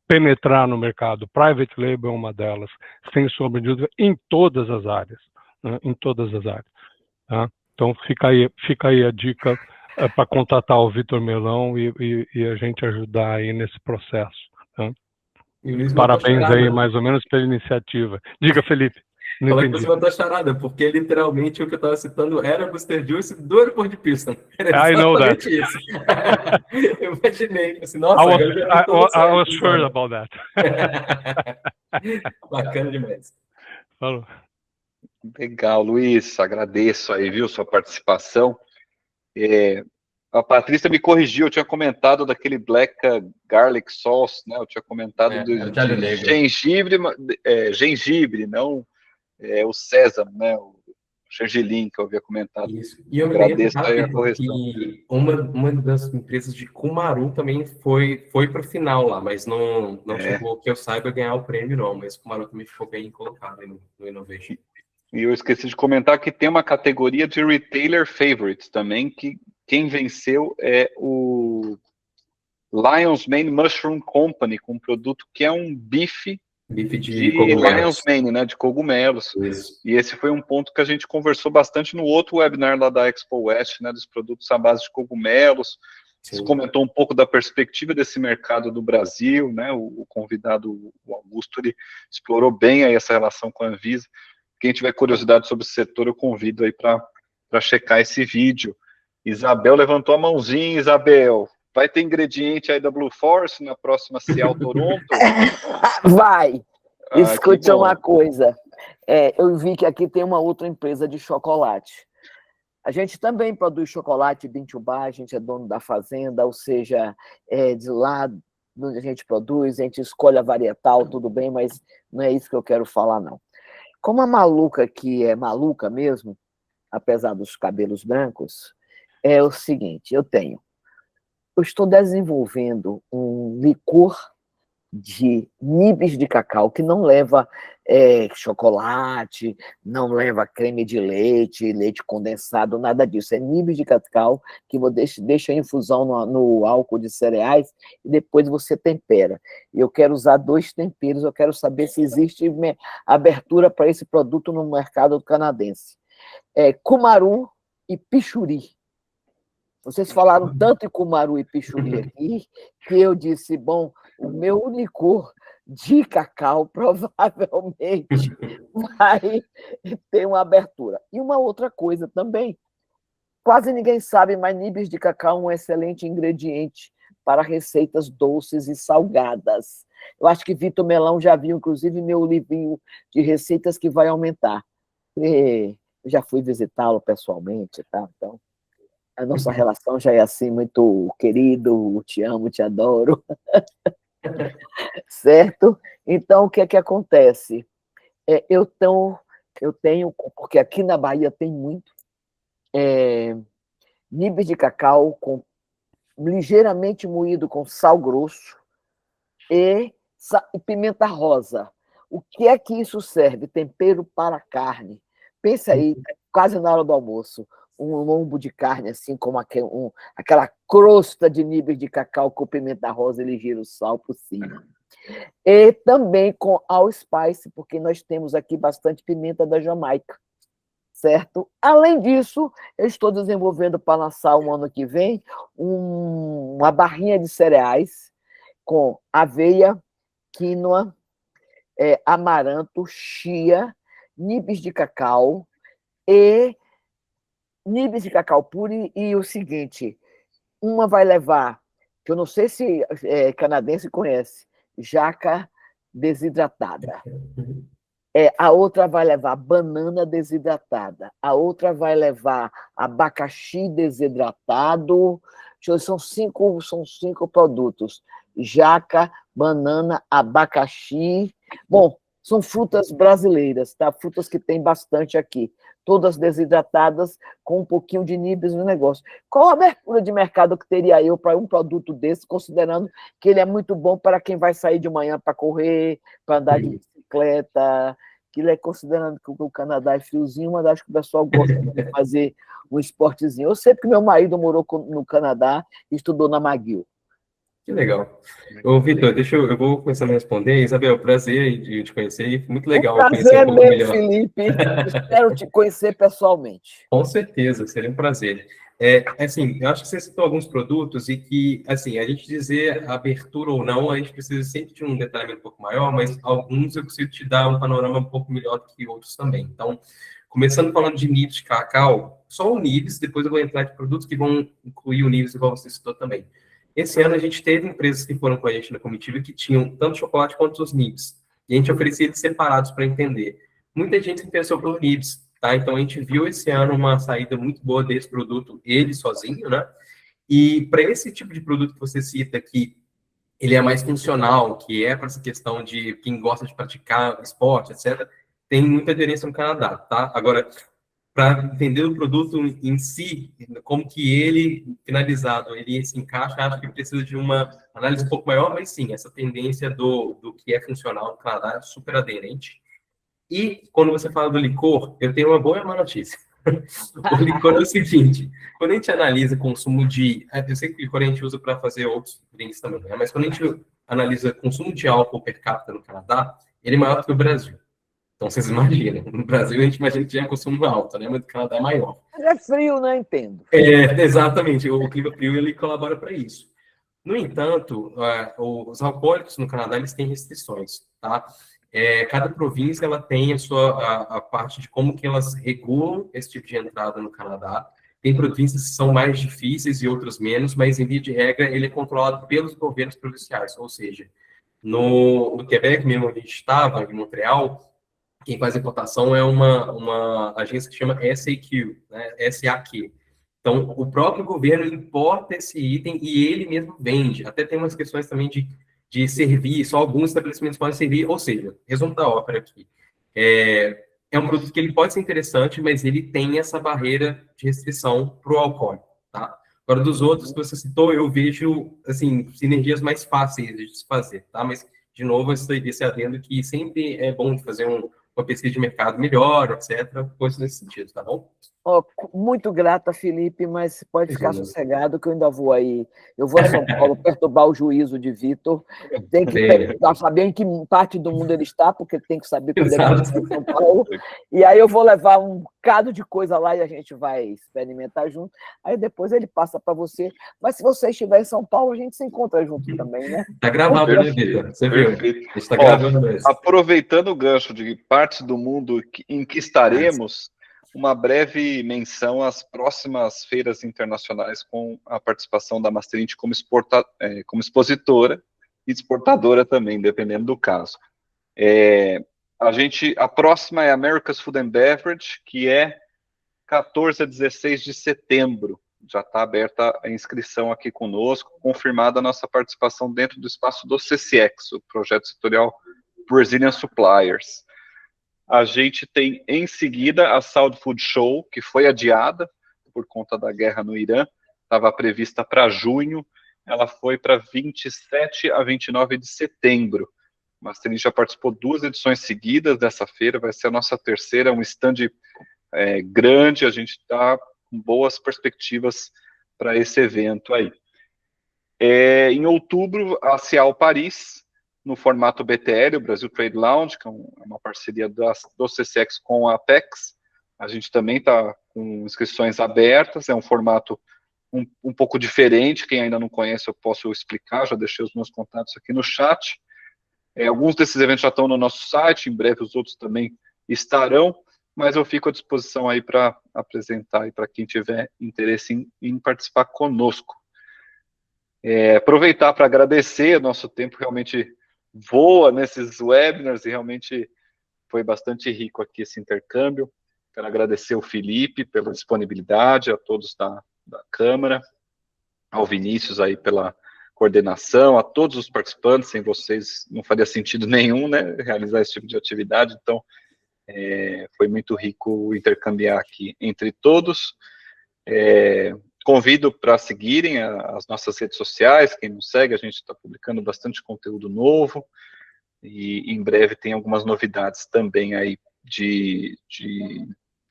[SPEAKER 6] penetrar no mercado. Private Label é uma delas, sem sombra de dúvida, em todas as áreas. Né? Em todas as áreas. Tá? Então fica aí a dica para contatar o Vitor Melão e a gente ajudar aí nesse processo. Tá? Parabéns aí, mais ou menos, pela iniciativa. Diga, Felipe.
[SPEAKER 3] Não entendi. Que você matou a charada, porque literalmente o que eu estava citando era Booster Juice do aeroporto de Pearson.
[SPEAKER 6] I know that.
[SPEAKER 3] Isso. Eu imaginei. Assim, nossa,
[SPEAKER 6] I was sure about that.
[SPEAKER 3] Bacana demais.
[SPEAKER 6] Falou.
[SPEAKER 2] Legal, Luiz. Agradeço aí, viu, sua participação. A Patrícia me corrigiu, eu tinha comentado daquele Black Garlic Sauce, né? Eu tinha comentado de gengibre, não o sésamo, né? O gergelim que eu havia comentado.
[SPEAKER 3] Isso. E eu
[SPEAKER 2] agradeço aí a correção.
[SPEAKER 3] Que uma das empresas de Cumaru também foi para o final lá, mas não chegou, que eu saiba, ganhar o prêmio, não. Mas Cumaru também ficou bem colocado no Innovation.
[SPEAKER 2] E eu esqueci de comentar que tem uma categoria de Retailer Favorites também, que quem venceu é o Lion's Mane Mushroom Company, com um produto que é um bife de Lion's Mane, né, de cogumelos.
[SPEAKER 3] Isso.
[SPEAKER 2] E esse foi um ponto que a gente conversou bastante no outro webinar lá da Expo West, né, dos produtos à base de cogumelos. Sim. Você comentou um pouco da perspectiva desse mercado do Brasil, né, o convidado, o Augusto, ele explorou bem aí essa relação com a Anvisa. Quem tiver curiosidade sobre o setor, eu convido aí para checar esse vídeo. Isabel levantou a mãozinha. Isabel, vai ter ingrediente aí da Blue Force na próxima Cial Toronto?
[SPEAKER 7] Vai. Escute uma coisa. Eu vi que aqui tem uma outra empresa de chocolate. A gente também produz chocolate de Intubá, a gente é dono da fazenda, ou seja, de lá onde a gente produz, a gente escolhe a varietal, tudo bem, mas não é isso que eu quero falar, não. Como a maluca aqui é maluca mesmo, apesar dos cabelos brancos, é o seguinte, eu estou desenvolvendo um licor de nibs de cacau que não leva chocolate, não leva creme de leite, leite condensado, nada disso. É nibs de cacau que deixa em infusão no álcool de cereais e depois você tempera. Eu quero usar 2 temperos, eu quero saber se existe abertura para esse produto no mercado canadense. Cumaru e pichuri. Vocês falaram tanto em Cumaru e pichuri aqui, que eu disse, bom, o meu licor de cacau provavelmente vai ter uma abertura. E uma outra coisa também, quase ninguém sabe, mas nibs de cacau é um excelente ingrediente para receitas doces e salgadas. Eu acho que Vitor Melão já viu, inclusive, meu livrinho de receitas que vai aumentar. Eu já fui visitá-lo pessoalmente, tá? Então, A nossa relação já é assim, muito querido, te amo, te adoro, certo? Então, o que é que acontece? Eu tenho, porque aqui na Bahia tem muito, nibs de cacau ligeiramente moído com sal grosso e pimenta rosa. O que é que isso serve? Tempero para carne. Pensa aí, quase na hora do almoço, um lombo de carne, assim, como aquela crosta de nibs de cacau com pimenta rosa e ligeiro sal por cima. E também com allspice, porque nós temos aqui bastante pimenta da Jamaica, certo? Além disso, eu estou desenvolvendo para lançar um ano que vem uma barrinha de cereais com aveia, quinoa, amaranto, chia, nibs de cacau e nibs de cacau puro. E o seguinte, uma vai levar, que eu não sei se canadense conhece, jaca desidratada. A outra vai levar banana desidratada, a outra vai levar abacaxi desidratado. São cinco produtos: jaca, banana, abacaxi. Bom, são frutas brasileiras, tá? Frutas que tem bastante aqui, todas desidratadas, com um pouquinho de nibs no negócio. Qual a abertura de mercado que teria eu para um produto desse, considerando que ele é muito bom para quem vai sair de manhã para correr, para andar de bicicleta, que ele é considerando que o Canadá é friozinho, mas acho que o pessoal gosta de fazer um esportezinho. Eu sei porque meu marido morou no Canadá e estudou na McGill.
[SPEAKER 3] Que legal. Ô, Vitor, eu vou começando a responder. Isabel, prazer de te conhecer. Muito legal conhecer
[SPEAKER 7] Prazer
[SPEAKER 3] um pouco
[SPEAKER 7] meu,
[SPEAKER 3] melhor.
[SPEAKER 7] Felipe. Espero te conhecer pessoalmente.
[SPEAKER 3] Com certeza, seria um prazer. Assim, eu acho que você citou alguns produtos e que, assim, a gente dizer abertura ou não, a gente precisa sempre de um detalhamento um pouco maior, mas alguns eu consigo te dar um panorama um pouco melhor do que outros também. Então, começando falando de nibs de cacau, só o nibs, depois eu vou entrar de produtos que vão incluir o nibs, igual você citou também. Esse ano a gente teve empresas que foram com a gente na comitiva que tinham tanto chocolate quanto os nibs. E a gente oferecia eles separados para entender. Muita gente se interessou pelo nibs, tá? Então a gente viu esse ano uma saída muito boa desse produto, ele sozinho, né? E para esse tipo de produto que você cita que ele é mais funcional, que é para essa questão de quem gosta de praticar esporte, etc., tem muita aderência no Canadá, tá? Agora, para entender o produto em si, como que ele, finalizado, ele se encaixa, acho que precisa de uma análise um pouco maior, mas sim, essa tendência do que é funcional no Canadá é super aderente. E quando você fala do licor, eu tenho uma boa e uma má notícia. O licor é o seguinte, quando a gente analisa consumo de... Eu sei que o licor a gente usa para fazer outros drinks também, né? Mas quando a gente analisa consumo de álcool per capita no Canadá, ele é maior que o Brasil. Então, vocês imaginam, no Brasil a gente imagina que já é consumo alto, né? Mas no Canadá é maior.
[SPEAKER 7] Mas é frio, né? Entendo.
[SPEAKER 3] Exatamente, o clima frio ele colabora para isso. No entanto, os alcoólicos no Canadá eles têm restrições, tá? Cada província ela tem a parte de como que elas regulam esse tipo de entrada no Canadá. Tem províncias que são mais difíceis e outras menos, mas em via de regra ele é controlado pelos governos provinciais, ou seja, no Quebec mesmo onde a gente estava, em Montreal, quem faz a cotação é uma agência que chama SAQ, né? SAQ. Então, o próprio governo importa esse item e ele mesmo vende. Até tem umas questões também de servir, só alguns estabelecimentos podem servir. Ou seja, resumo da ópera aqui. É um produto que ele pode ser interessante, mas ele tem essa barreira de restrição para o alcoólico, tá? Agora, dos outros que você citou, eu vejo, assim, sinergias mais fáceis de se fazer, tá? Mas, de novo, esse adendo que sempre é bom de fazer uma pesquisa de mercado melhor, etc., coisas nesse sentido, tá bom?
[SPEAKER 7] Muito grata, Felipe, mas pode ficar sossegado que eu ainda vou aí. Eu vou a São Paulo perturbar o juízo de Vitor. Tem que saber em que parte do mundo ele está, porque tem que saber quando ele está em São Paulo. E aí eu vou levar um bocado de coisa lá e a gente vai experimentar junto. Aí depois ele passa para você. Mas se você estiver em São Paulo, a gente se encontra junto também, né?
[SPEAKER 3] Tá gravado, né, Vitor? Você viu? A gente está gravando isso.
[SPEAKER 2] Aproveitando o gancho de partes do mundo em que estaremos, uma breve menção às próximas feiras internacionais com a participação da Masterint como expositora e exportadora também, dependendo do caso. A próxima é a America's Food and Beverage, que é 14 a 16 de setembro. já está aberta a inscrição aqui conosco, confirmada a nossa participação dentro do espaço do CCX, o Projeto Setorial Brazilian Suppliers. A gente tem, em seguida, a Saúde Food Show, que foi adiada por conta da guerra no Irã, estava prevista para junho, ela foi para 27 a 29 de setembro. A Masterin já participou 2 edições seguidas dessa feira, vai ser a nossa terceira, um stand grande, a gente está com boas perspectivas para esse evento aí. Em outubro, a Cial Paris, no formato BTL, o Brasil Trade Lounge, que é uma parceria do CCX com a Apex. A gente também está com inscrições abertas, é um formato um pouco diferente, quem ainda não conhece eu posso explicar, já deixei os meus contatos aqui no chat. Alguns desses eventos já estão no nosso site, em breve os outros também estarão, mas eu fico à disposição aí para apresentar e para quem tiver interesse em participar conosco. Aproveitar para agradecer, nosso tempo realmente voa nesses webinars e realmente foi bastante rico aqui esse intercâmbio. Quero agradecer ao Felipe pela disponibilidade, a todos da Câmara, ao Vinícius aí pela coordenação, a todos os participantes, sem vocês não faria sentido nenhum, né, realizar esse tipo de atividade, então foi muito rico intercambiar aqui entre todos. Convido para seguirem as nossas redes sociais, quem não segue, a gente está publicando bastante conteúdo novo, e em breve tem algumas novidades também aí de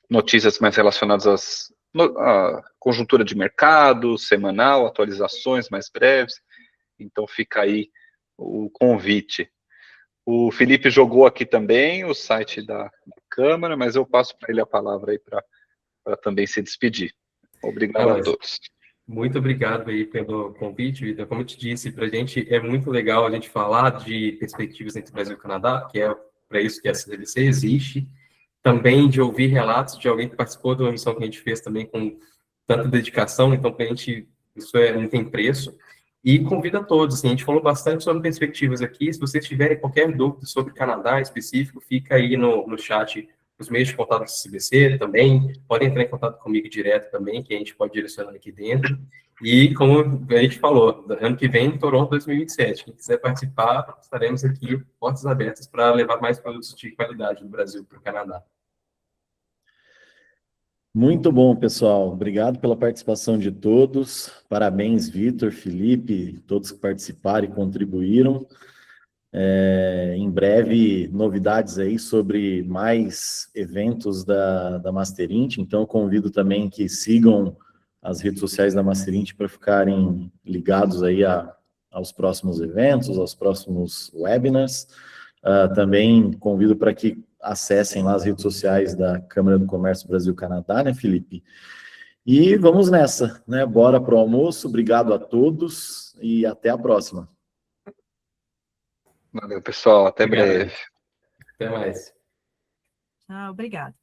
[SPEAKER 2] notícias mais relacionadas à conjuntura de mercado, semanal, atualizações mais breves, então fica aí o convite. O Felipe jogou aqui também o site da Câmara, mas eu passo para ele a palavra aí para também se despedir. Obrigado a todos.
[SPEAKER 3] Muito obrigado aí pelo convite, Vitor. Como eu te disse, para a gente é muito legal a gente falar de perspectivas entre Brasil e Canadá, que é para isso que a CDBC existe. Também de ouvir relatos de alguém que participou de uma missão que a gente fez também com tanta dedicação, então para a gente isso não tem preço. E convido a todos, assim, a gente falou bastante sobre perspectivas aqui, se vocês tiverem qualquer dúvida sobre Canadá em específico, fica aí no chat os meios de contato do CBC também, podem entrar em contato comigo direto também, que a gente pode direcionar aqui dentro. E como a gente falou, ano que vem, Toronto 2027, quem quiser participar, estaremos aqui, portas abertas para levar mais produtos de qualidade do Brasil para o Canadá.
[SPEAKER 1] Muito bom, pessoal. Obrigado pela participação de todos. Parabéns, Vitor, Felipe, todos que participaram e contribuíram. Em breve, novidades aí sobre mais eventos da Masterint, então eu convido também que sigam as redes sociais da Masterint para ficarem ligados aí aos próximos eventos, aos próximos webinars. Também convido para que acessem lá as redes sociais da Câmara do Comércio Brasil-Canadá, né, Felipe? E vamos nessa, né? Bora para o almoço. Obrigado a todos e até a próxima.
[SPEAKER 2] Valeu, pessoal. Até breve.
[SPEAKER 3] Até mais.
[SPEAKER 5] Obrigado.